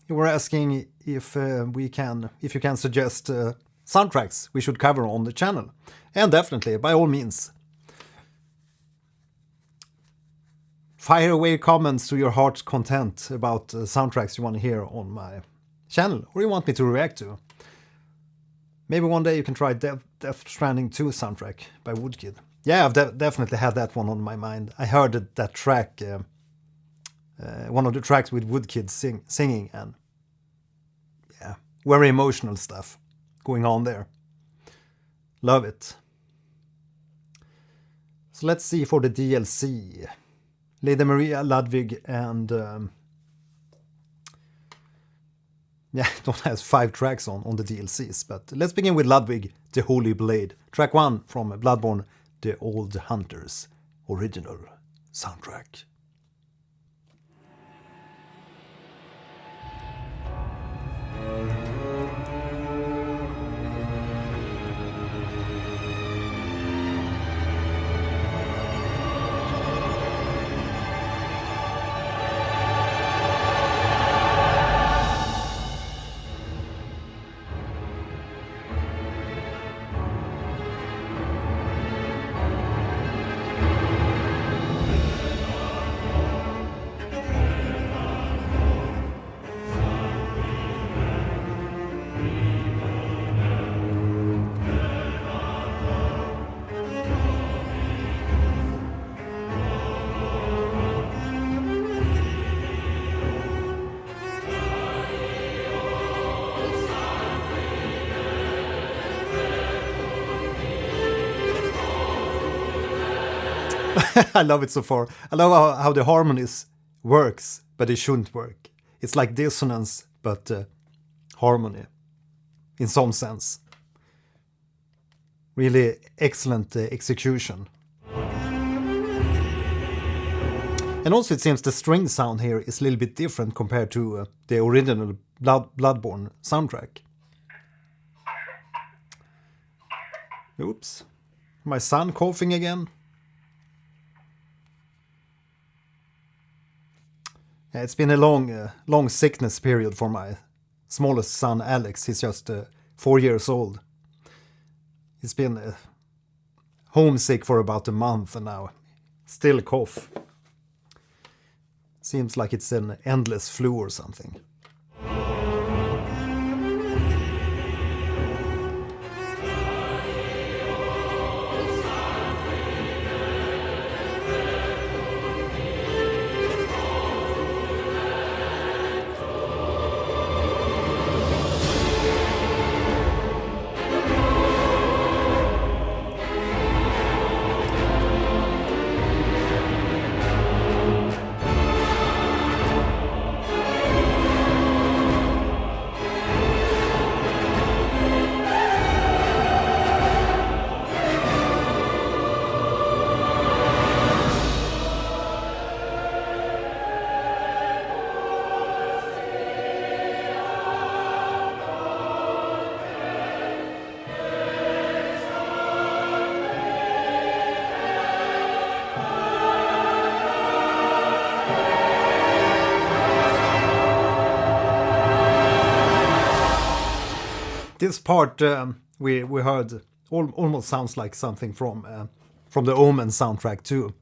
You were asking if you can suggest soundtracks we should cover on the channel. And definitely, by all means. Fire away comments to your heart's content about soundtracks you want to hear on my channel, or you want me to react to. Maybe one day you can try Death Stranding 2 soundtrack by Woodkid. Yeah, I've definitely had that one on my mind. I heard that track, one of the tracks with Woodkid singing, and yeah, very emotional stuff going on there. Love it. So let's see for the DLC. Lady Maria, Ludwig, and yeah, it only has 5 tracks on the DLCs, but let's begin with Ludwig, the Holy Blade. Track 1 from Bloodborne, The Old Hunters, original soundtrack. I love it so far. I love how the harmonies works, but it shouldn't work. It's like dissonance, but harmony, in some sense. Really excellent execution. And also it seems the string sound here is a little bit different compared to the original Bloodborne soundtrack. Oops. My son coughing again. Yeah, it's been a long sickness period for my smallest son, Alex. He's just 4 years old. He's been homesick for about a month and now. Still cough. Seems like it's an endless flu or something. This part we heard almost sounds like something from the Omen soundtrack too.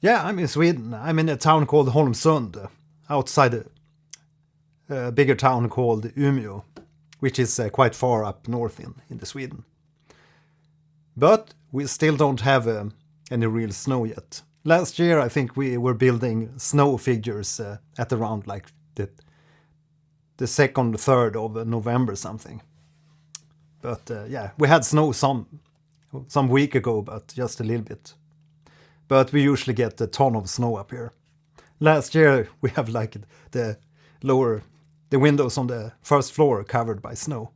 Yeah, I'm in Sweden. I'm in a town called Holmsund, outside a bigger town called Umeå, which is quite far up north in the Sweden. But we still don't have any real snow yet. Last year I think we were building snow figures at around like the the 2nd, 3rd of November something. But yeah, we had snow some week ago, but just a little bit. But we usually get a ton of snow up here. Last year we have like the windows on the first floor covered by snow.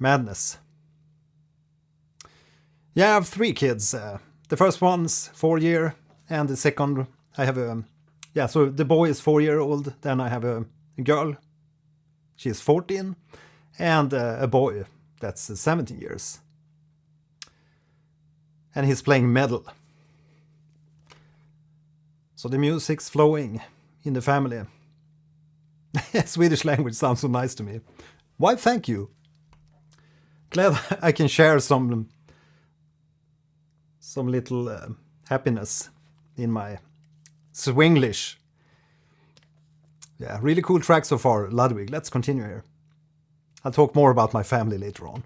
Madness. Yeah, I have 3 kids. The first one's 4 year, and the second I have a so the boy is 4-year-old. Then I have a girl. She's 14, and a boy that's 17 years. And he's playing metal. So the music's flowing in the family. Swedish language sounds so nice to me. Why, thank you. Glad I can share some little happiness in my Swinglish. Yeah, really cool track so far, Ludwig. Let's continue here. I'll talk more about my family later on.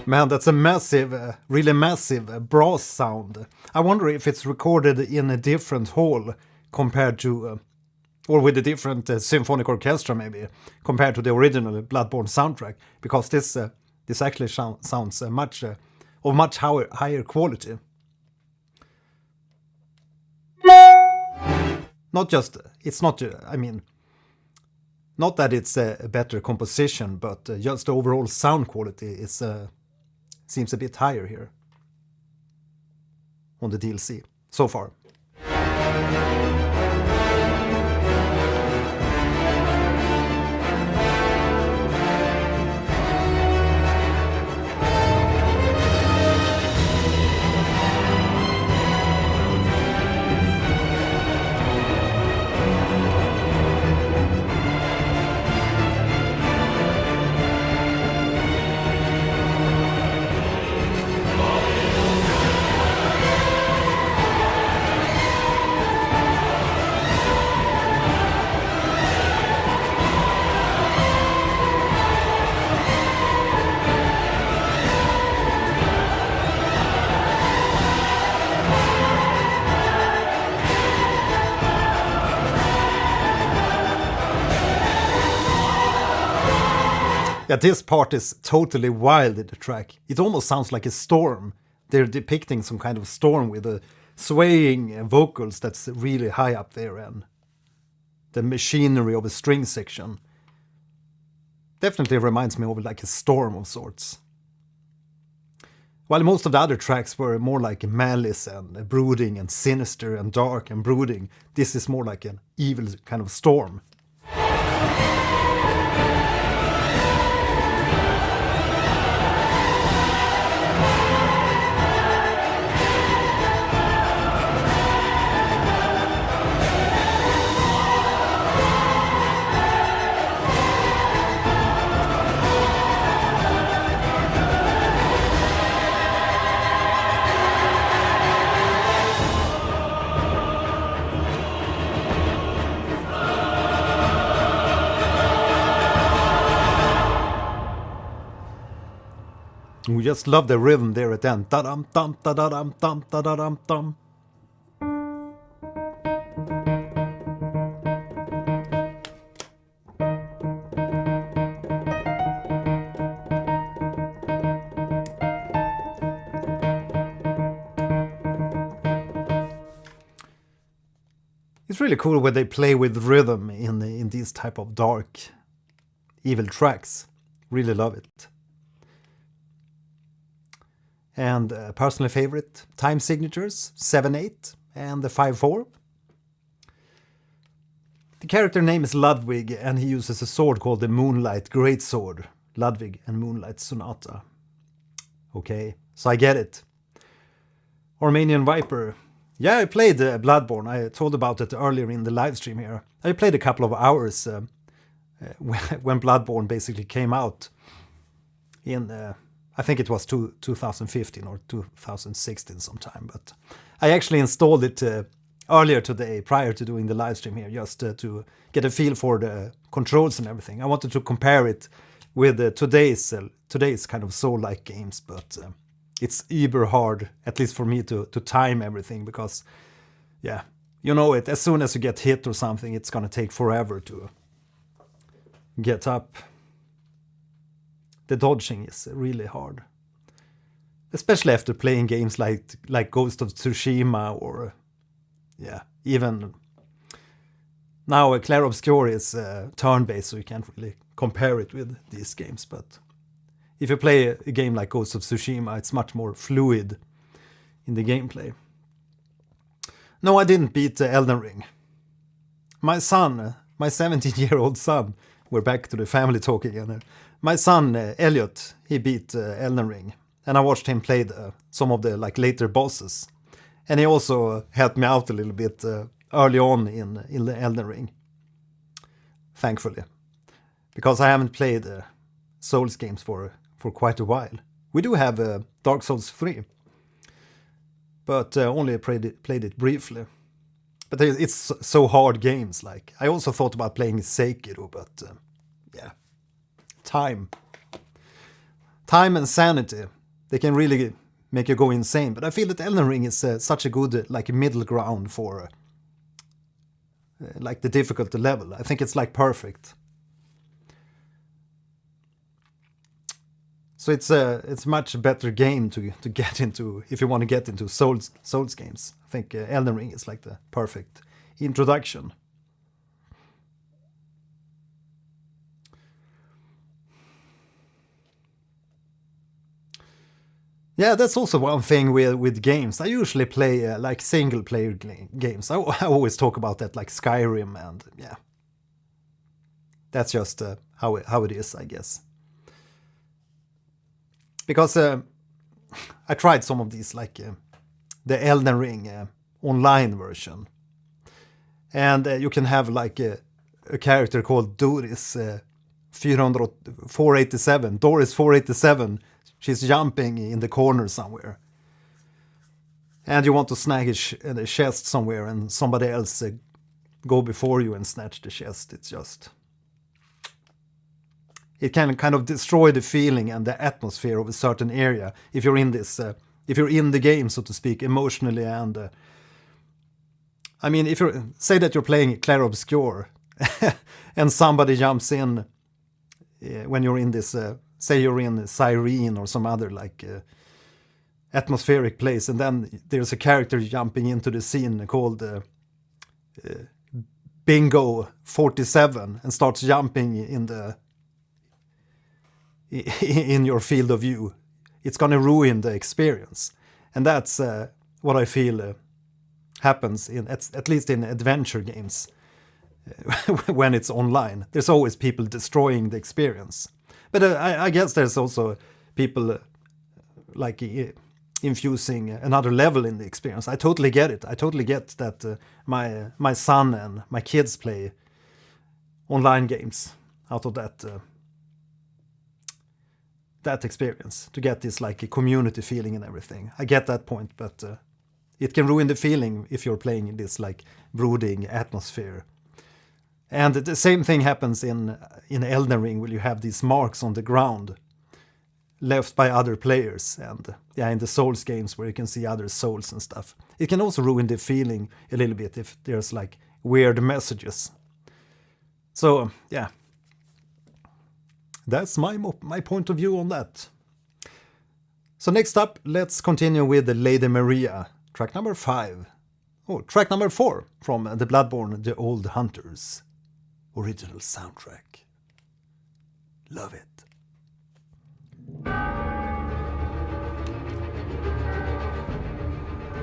Man, that's a massive, really massive brass sound. I wonder if it's recorded in a different hall compared to, or with a different symphonic orchestra maybe, compared to the original Bloodborne soundtrack, because this actually sounds much higher quality. Not just, it's not, I mean, not that it's a better composition, but just the overall sound quality is seems a bit higher here on the DLC so far. Yeah, this part is totally wild in the track. It almost sounds like a storm. They're depicting some kind of storm with the swaying vocals that's really high up there and the machinery of a string section. Definitely reminds me of like a storm of sorts. While most of the other tracks were more like malice and brooding and sinister and dark and brooding, this is more like an evil kind of storm. We just love the rhythm there at the end. Da-dum, dum, da-da-dum, dum, da-da-dum, dum. It's really cool when they play with rhythm in these type of dark, evil tracks. Really love it. And personal favorite, time signatures, 7/8 and the 5/4. The character name is Ludwig, and he uses a sword called the Moonlight Greatsword. Ludwig and Moonlight Sonata. Okay, so I get it. Armenian Viper. Yeah, I played Bloodborne. I told about it earlier in the live stream here. I played a couple of hours when Bloodborne basically came out in, I think it was 2015 or 2016 sometime. But I actually installed it earlier today, prior to doing the live stream here, just to get a feel for the controls and everything. I wanted to compare it with today's kind of soul-like games, but it's uber hard, at least for me, to time everything, because, yeah, you know it, as soon as you get hit or something, it's gonna take forever to get up. The dodging is really hard. Especially after playing games like Ghost of Tsushima or, yeah, even now Clair Obscur is turn-based, so you can't really compare it with these games, but if you play a game like Ghost of Tsushima, it's much more fluid in the gameplay. No, I didn't beat Elden Ring. My son, my 17-year-old son, we're back to the family talk again. My son, Elliot, he beat Elden Ring, and I watched him play some of the later bosses. And he also helped me out a little bit early on in the Elden Ring, thankfully. Because I haven't played Souls games for quite a while. We do have Dark Souls 3, but only played it briefly. But it's so hard games. I also thought about playing Sekiro, but yeah, time and sanity, they can really make you go insane. But I feel that Elden Ring is such a good middle ground for the difficulty level. I think it's perfect. So it's a much better game to get into if you want to get into Souls games. I think Elden Ring is the perfect introduction. Yeah, that's also one thing with games. I usually play single player games. I always talk about that, like Skyrim, and yeah, that's just how it is, I guess. Because I tried some of these, the Elden Ring online version, and you can have a character called Doris 487. Doris 487. She's jumping in the corner somewhere, and you want to snag a chest somewhere, and somebody else go before you and snatch the chest. It's just, it can kind of destroy the feeling and the atmosphere of a certain area if you're in this, if you're in the game, so to speak, emotionally. And I mean, if you say that you're playing Clair Obscur and somebody jumps in when you're in this, say you're in Cyrene or some other atmospheric place, and then there's a character jumping into the scene called Bingo 47 and starts jumping in your field of view. It's gonna ruin the experience, and that's what I feel happens at least in adventure games when it's online. There's always people destroying the experience. But I guess there's also people infusing another level in the experience. I totally get it. I totally get that my son and my kids play online games out of that experience, to get this a community feeling and everything. I get that point, but it can ruin the feeling if you're playing in this brooding atmosphere. And the same thing happens in Elden Ring, where you have these marks on the ground left by other players, and yeah, in the Souls games where you can see other souls and stuff. It can also ruin the feeling a little bit if there's weird messages. So yeah, that's my point of view on that. So next up, let's continue with the Lady Maria, track number 5 Oh, track number 4 from the Bloodborne The Old Hunters original soundtrack. Love it.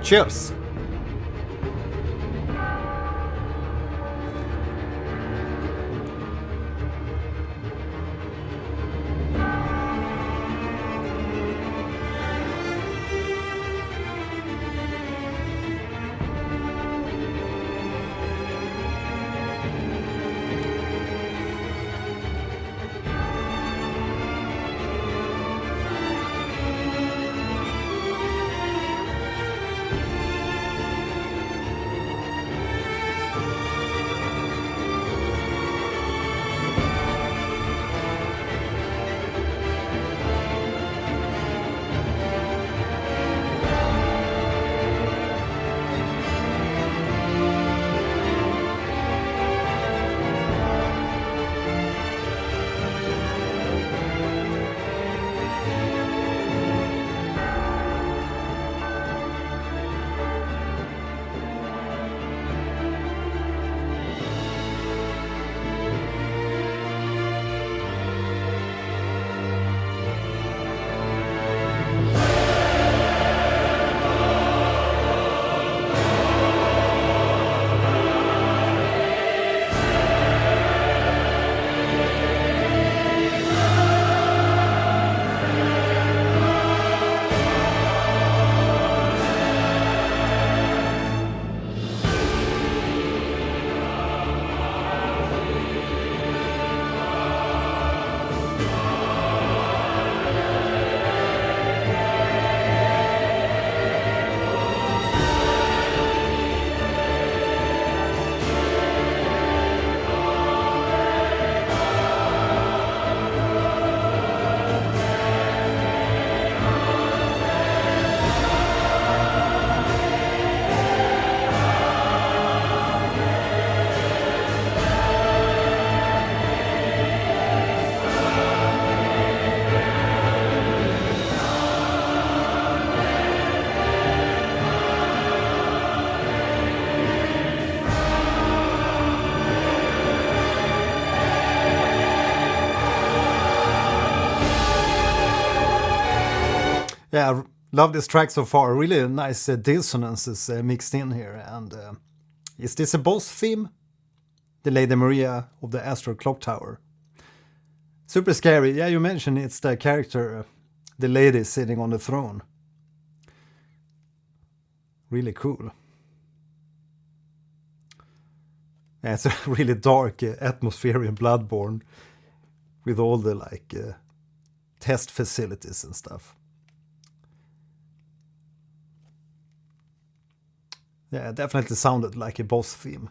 Cheers! Yeah, I love this track so far. Really nice dissonances mixed in here. And is this a boss theme? The Lady Maria of the Astral Clock Tower. Super scary. Yeah, you mentioned it's the character, the lady sitting on the throne. Really cool. Yeah, it's a really dark atmosphere in Bloodborne with all the test facilities and stuff. Yeah, it definitely sounded like a boss theme.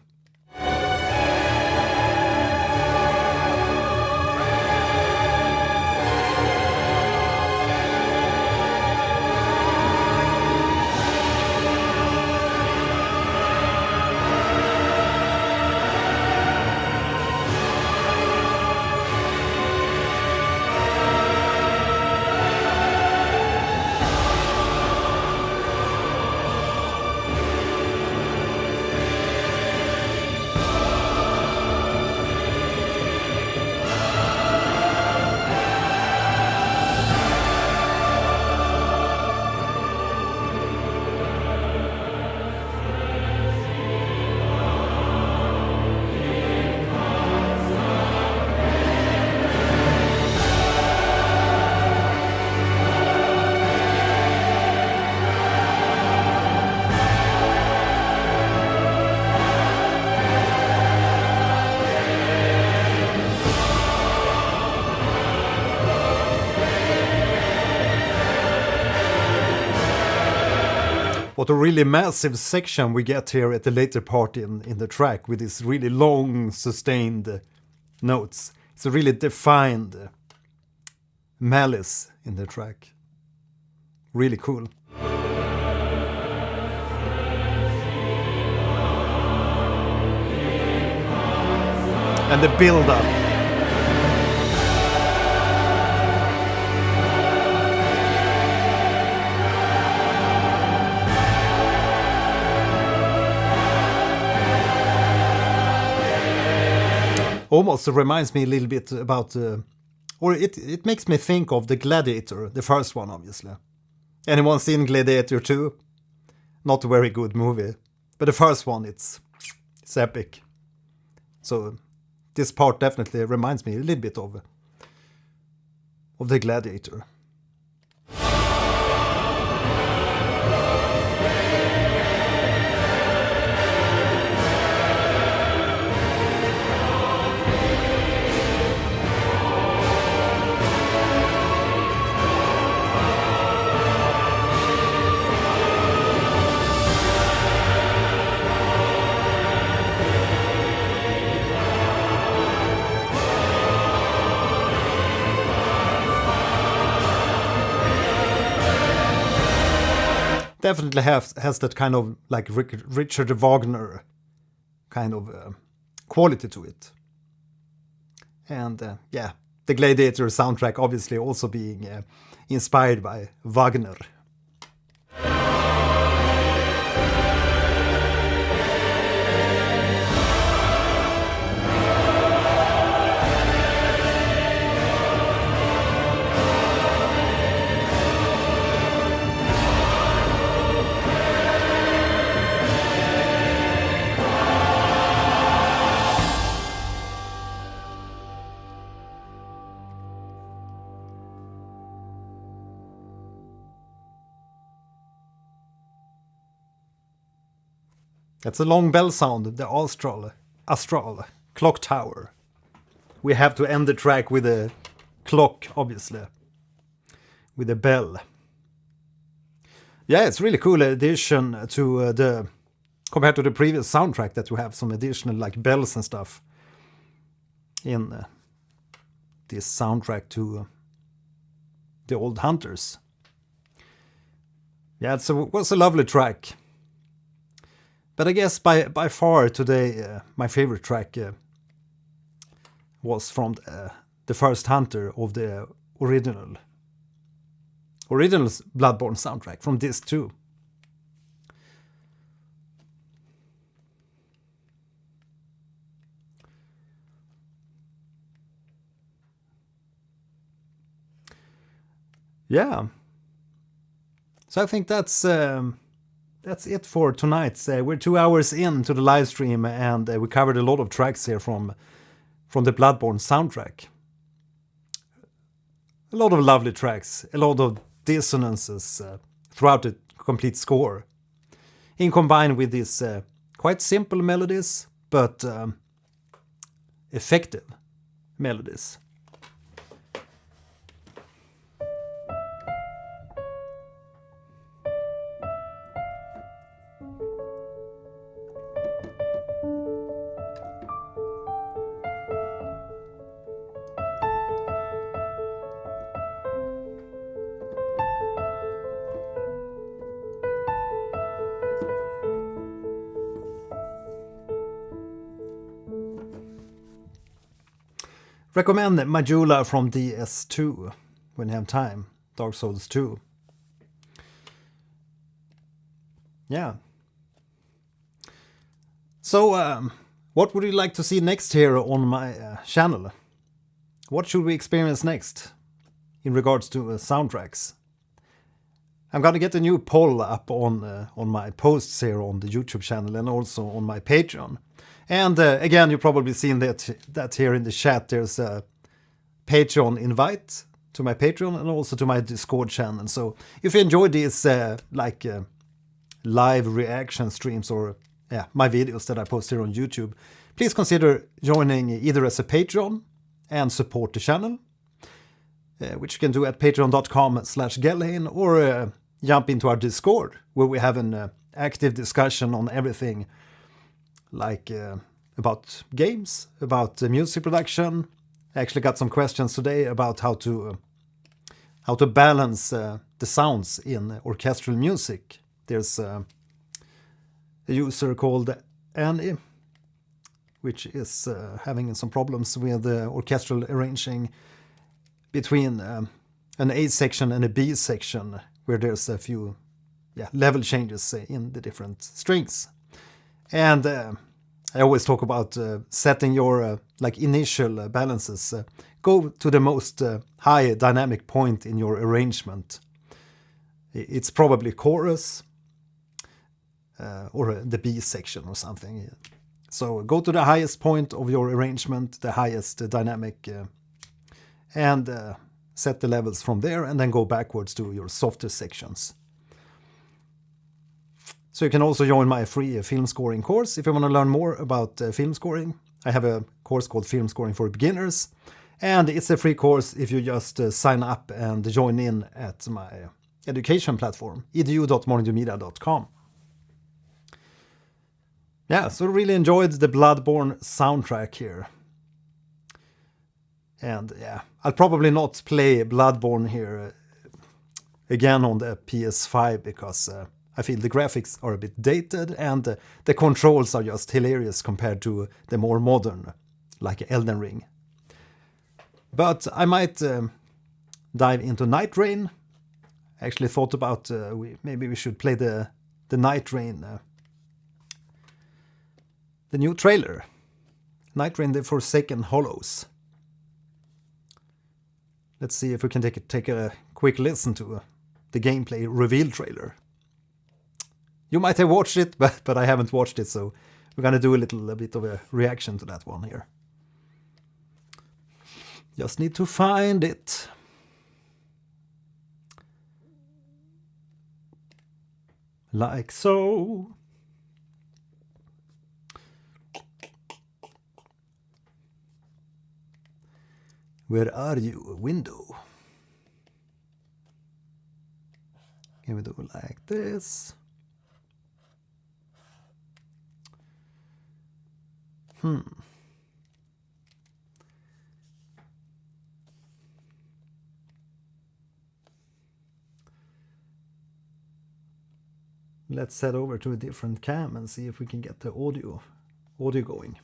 What a really massive section we get here at the later part in the track with these really long sustained notes. It's a really defined malice in the track. Really cool. And the build-up. almost reminds me a little bit about, or it makes me think of the Gladiator, the first one, obviously. Anyone seen Gladiator 2? Not a very good movie, but the first one, it's epic. So this part definitely reminds me a little bit of the Gladiator. Definitely has that kind of like Richard Wagner kind of quality to it. And yeah, the Gladiator soundtrack obviously also being inspired by Wagner. That's a long bell sound, the Astral clock tower. We have to end the track with a clock, obviously, with a bell. Yeah, it's really cool addition to compared to the previous soundtrack, that we have some additional like bells and stuff in this soundtrack to the Old Hunters. Yeah, it was a lovely track. But I guess by far today, my favorite track was from the first Hunter of the original Bloodborne soundtrack from disc 2. Yeah. So I think that's it for tonight. We're 2 hours into the live stream, and we covered a lot of tracks here from the Bloodborne soundtrack. A lot of lovely tracks, a lot of dissonances throughout the complete score, in combined with these quite simple melodies, but effective melodies. Recommend Majula from DS2 when you have time. Dark Souls 2. Yeah. So, what would you like to see next here on my channel? What should we experience next in regards to soundtracks? I'm gonna get a new poll up on my posts here on the YouTube channel and also on my Patreon. And again, you've probably seen that here in the chat. There's a Patreon invite to my Patreon and also to my Discord channel. So if you enjoy these live reaction streams or my videos that I post here on YouTube, please consider joining either as a Patreon and support the channel, which you can do at patreon.com/Gelhein, or jump into our Discord, where we have an active discussion on everything, like about games, about music production. I actually got some questions today about how to balance the sounds in orchestral music. There's a user called Annie, which is having some problems with orchestral arranging between an A section and a B section, where there's a few level changes in the different strings. And I always talk about setting your like initial balances. Go to the most high dynamic point in your arrangement. It's probably chorus or the B section or something. So go to the highest point of your arrangement, the highest dynamic, and set the levels from there, and then go backwards to your softer sections. So you can also join my free film scoring course if you want to learn more about film scoring. I have a course called Film Scoring for Beginners, and it's a free course if you just sign up and join in at my education platform, edu.monitomedia.com. Yeah, so really enjoyed the Bloodborne soundtrack here. And yeah, I'll probably not play Bloodborne here again on the PS5 because I feel the graphics are a bit dated and the controls are just hilarious compared to the more modern, like Elden Ring. But I might dive into Nightreign. I actually thought about maybe we should play the Nightreign, the new trailer. Nightreign the Forsaken Hollows. Let's see if we can take a quick listen to the gameplay reveal trailer. You might have watched it, but I haven't watched it, so we're gonna do a bit of a reaction to that one here. Just need to find it. Like so. Where are you? Window. Can we do it like this? Let's head over to a different cam and see if we can get the audio going.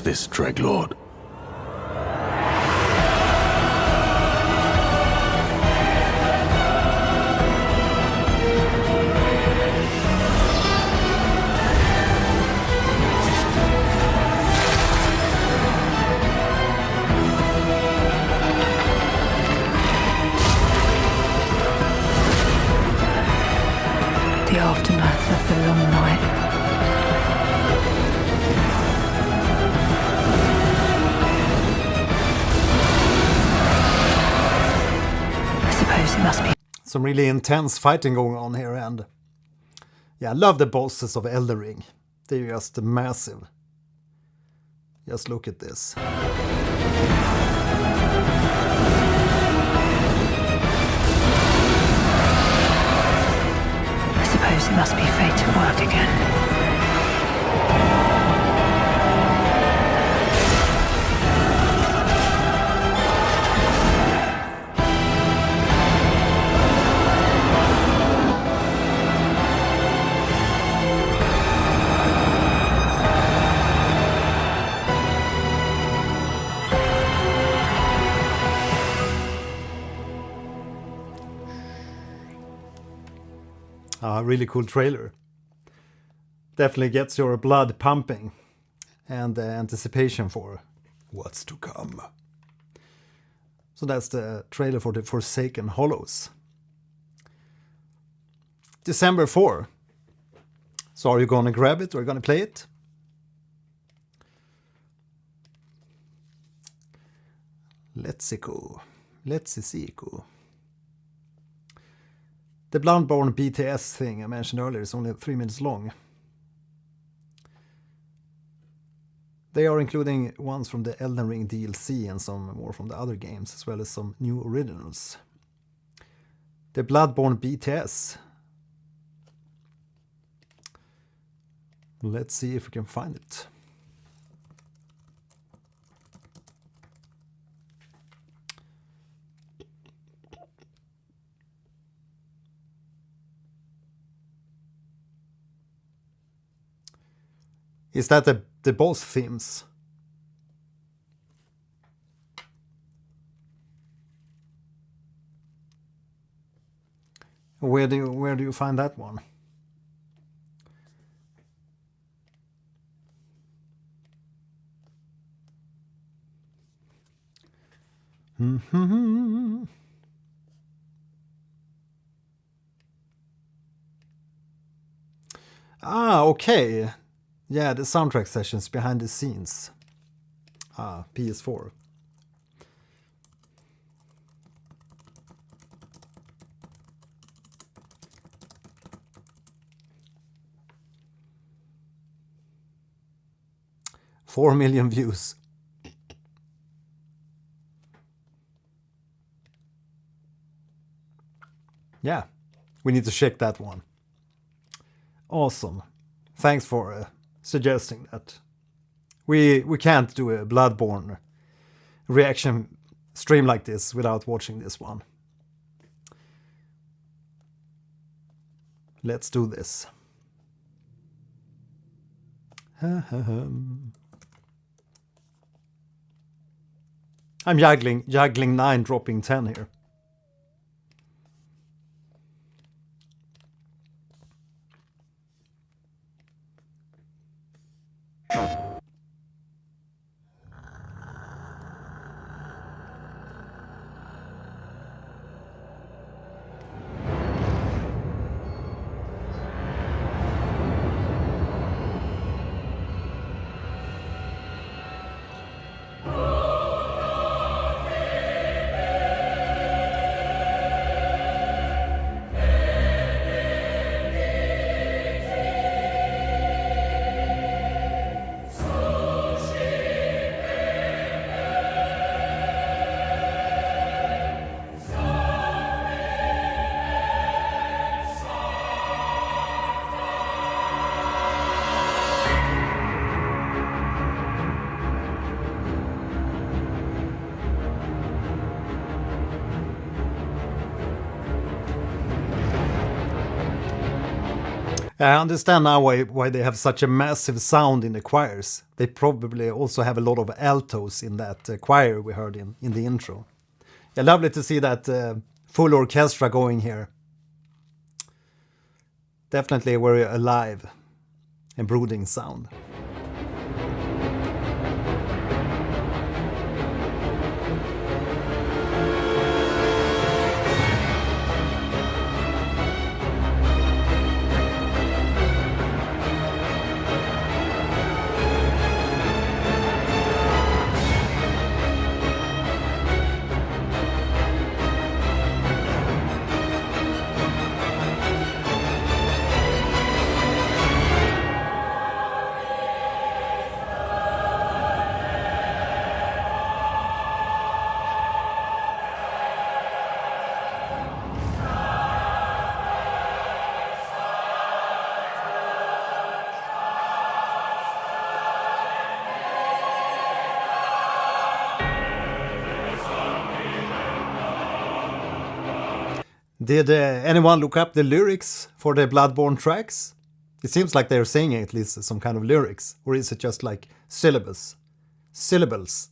This Dreadlord. The aftermath of the long night. It must be some really intense fighting going on here, and yeah, I love the bosses of Elden Ring. They're just massive. Just look at this. I suppose it must be fate to work again. Really cool trailer. Definitely gets your blood pumping and the anticipation for what's to come. So that's the trailer for the Forsaken Hollows. December 4. So are you gonna grab it or are you gonna play it? Let's go. The Bloodborne BTS thing I mentioned earlier is only 3 minutes long. They are including ones from the Elden Ring DLC and some more from the other games, as well as some new originals. The Bloodborne BTS. Let's see if we can find it. Is that the boss themes? Where do you find that one? Ah, okay. Yeah, the soundtrack sessions behind the scenes. Ah, PS4. $4 million views. Yeah, we need to check that one. Awesome. Thanks for suggesting that. We can't do a Bloodborne reaction stream like this without watching this one. Let's do this. I'm juggling 9, dropping 10 here. I understand now why they have such a massive sound in the choirs. They probably also have a lot of altos in that choir we heard in the intro. Yeah, lovely to see that full orchestra going here. Definitely a very alive and brooding sound. Did anyone look up the lyrics for the Bloodborne tracks? It seems like they're saying at least some kind of lyrics, or is it just like syllables? Syllables.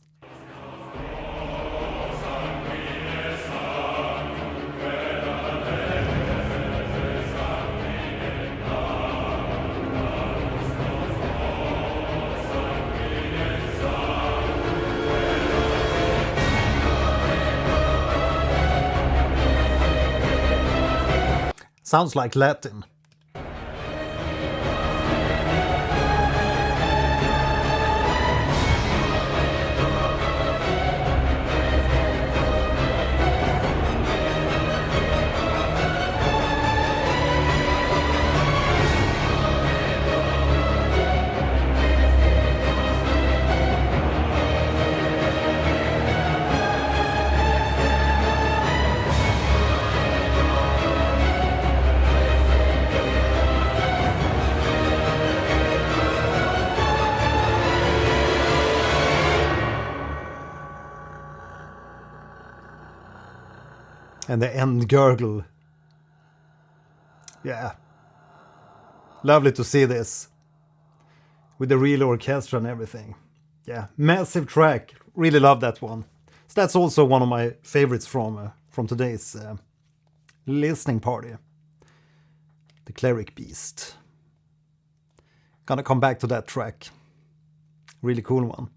Sounds like Latin. And the end gurgle. Yeah. Lovely to see this. With the real orchestra and everything. Yeah, massive track. Really love that one. So that's also one of my favorites from today's listening party. The Cleric Beast. Gonna come back to that track. Really cool one.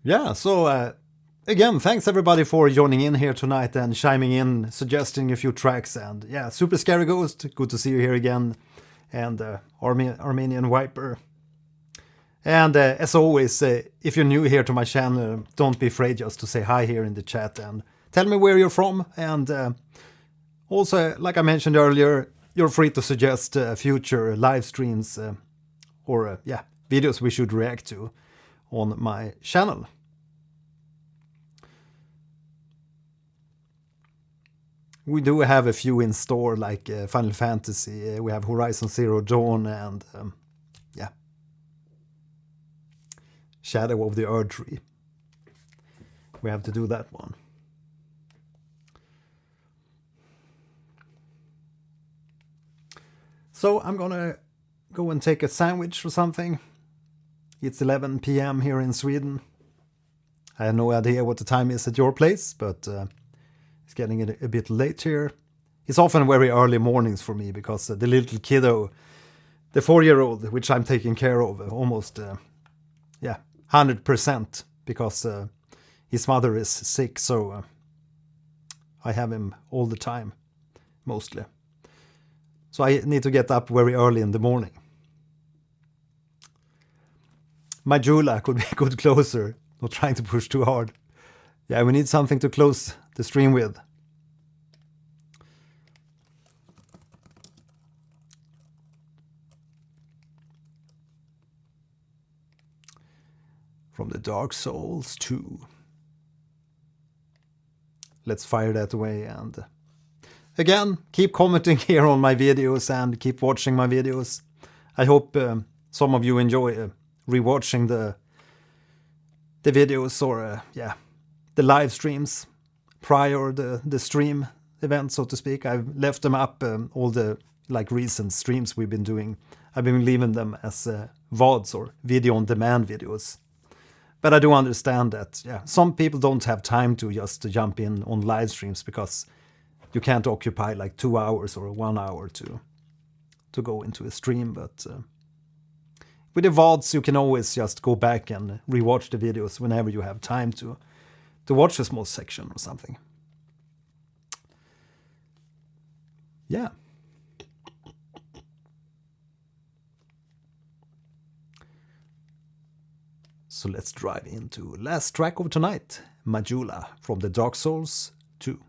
Yeah, so again, thanks everybody for joining in here tonight and chiming in, suggesting a few tracks. And yeah, Super Scary Ghost, good to see you here again. And Armenian Viper. And as always, if you're new here to my channel, don't be afraid just to say hi here in the chat and tell me where you're from. And also, like I mentioned earlier, you're free to suggest future live streams or videos we should react to on my channel. We do have a few in store, like Final Fantasy. We have Horizon Zero Dawn and Shadow of the Erdtree. We have to do that one. So I'm gonna go and take a sandwich or something. It's 11 p.m. here in Sweden. I have no idea what the time is at your place, but it's getting a bit late here. It's often very early mornings for me because the little kiddo, the 4-year-old, which I'm taking care of almost 100% because his mother is sick, so I have him all the time, mostly. So I need to get up very early in the morning. Majula could be a good closer, not trying to push too hard. Yeah, we need something to close the stream with. From the Dark Souls 2. Let's fire that away and again, keep commenting here on my videos and keep watching my videos. I hope some of you enjoy rewatching the videos or the live streams prior the stream event, so to speak. I've left them up, all the recent streams we've been doing. I've been leaving them as VODs or video on demand videos. But I do understand that some people don't have time to just jump in on live streams because you can't occupy 2 hours or 1 hour to go into a stream. But with the VODs, you can always just go back and rewatch the videos whenever you have time to watch a small section or something. Yeah. So let's drive into last track of tonight, Majula from the Dark Souls 2.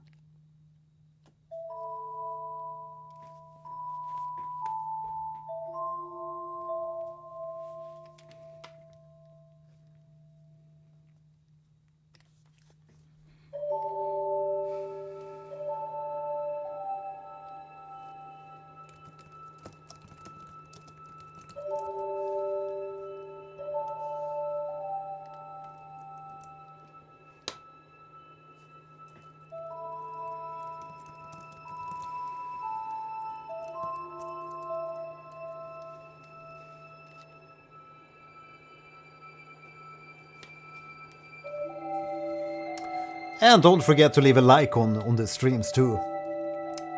And don't forget to leave a like on the streams too.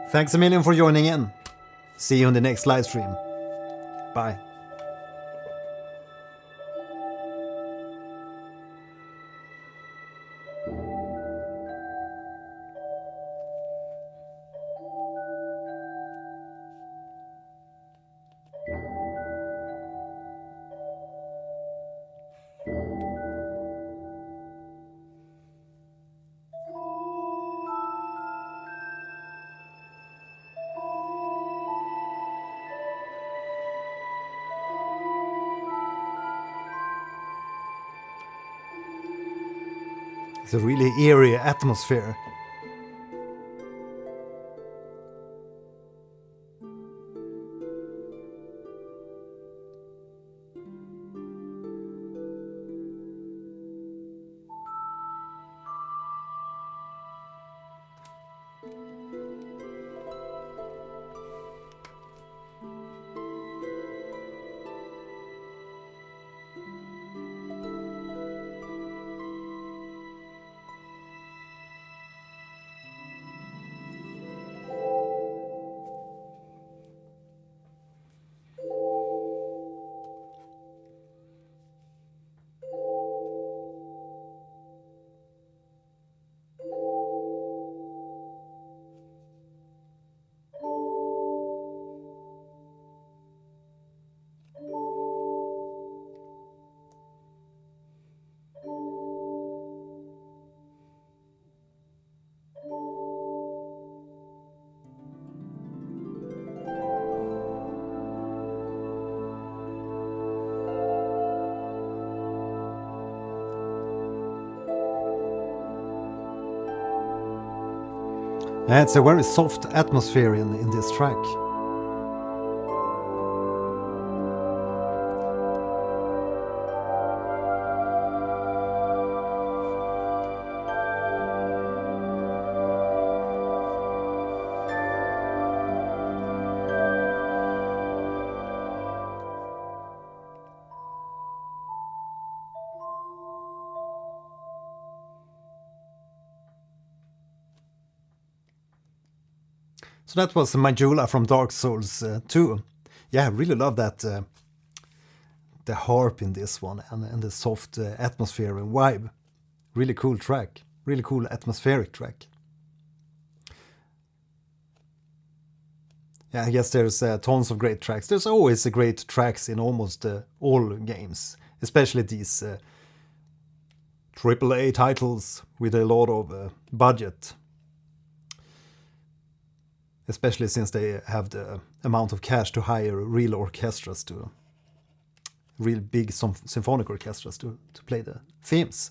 Thanks a million for joining in. See you in the next live stream. Bye. It's a really eerie atmosphere. Yeah, it's a very soft atmosphere in this track. So that was Majula from Dark Souls 2. Yeah, I really love that the harp in this one and the soft atmosphere and vibe. Really cool track. Really cool atmospheric track. Yeah, I guess there's tons of great tracks. There's always great tracks in almost all games, especially these AAA titles with a lot of budget. Especially since they have the amount of cash to hire real orchestras real big symphonic orchestras to play the themes.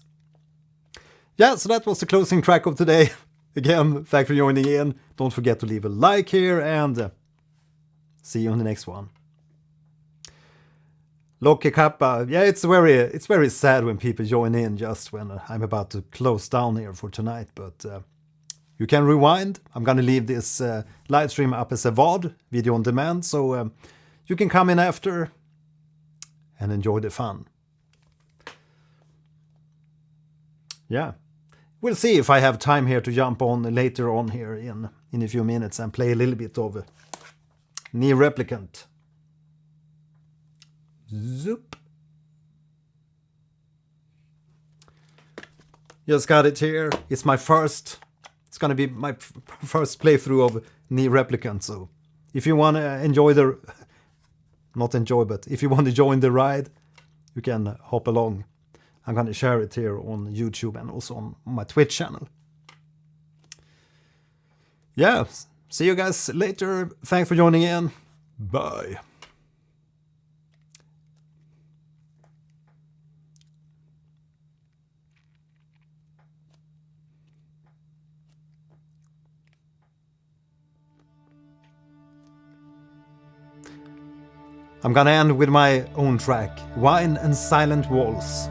Yeah, so that was the closing track of today. Again, thanks for joining in. Don't forget to leave a like here and see you on the next one. Loki Kappa, yeah, it's very sad when people join in just when I'm about to close down here for tonight, but you can rewind. I'm gonna leave this live stream up as a VOD, video on demand, so you can come in after and enjoy the fun. Yeah, we'll see if I have time here to jump on later on here in a few minutes and play a little bit of Nier Replicant. Zoop. Just got it here. It's gonna be my first playthrough of Nier Replicant, so if you want to if you want to join the ride, you can hop along. I'm gonna share it here on YouTube and also on my Twitch channel. Yeah, see you guys later. Thanks for joining in. Bye. I'm gonna end with my own track, Wine and Silent Walls.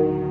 Aran.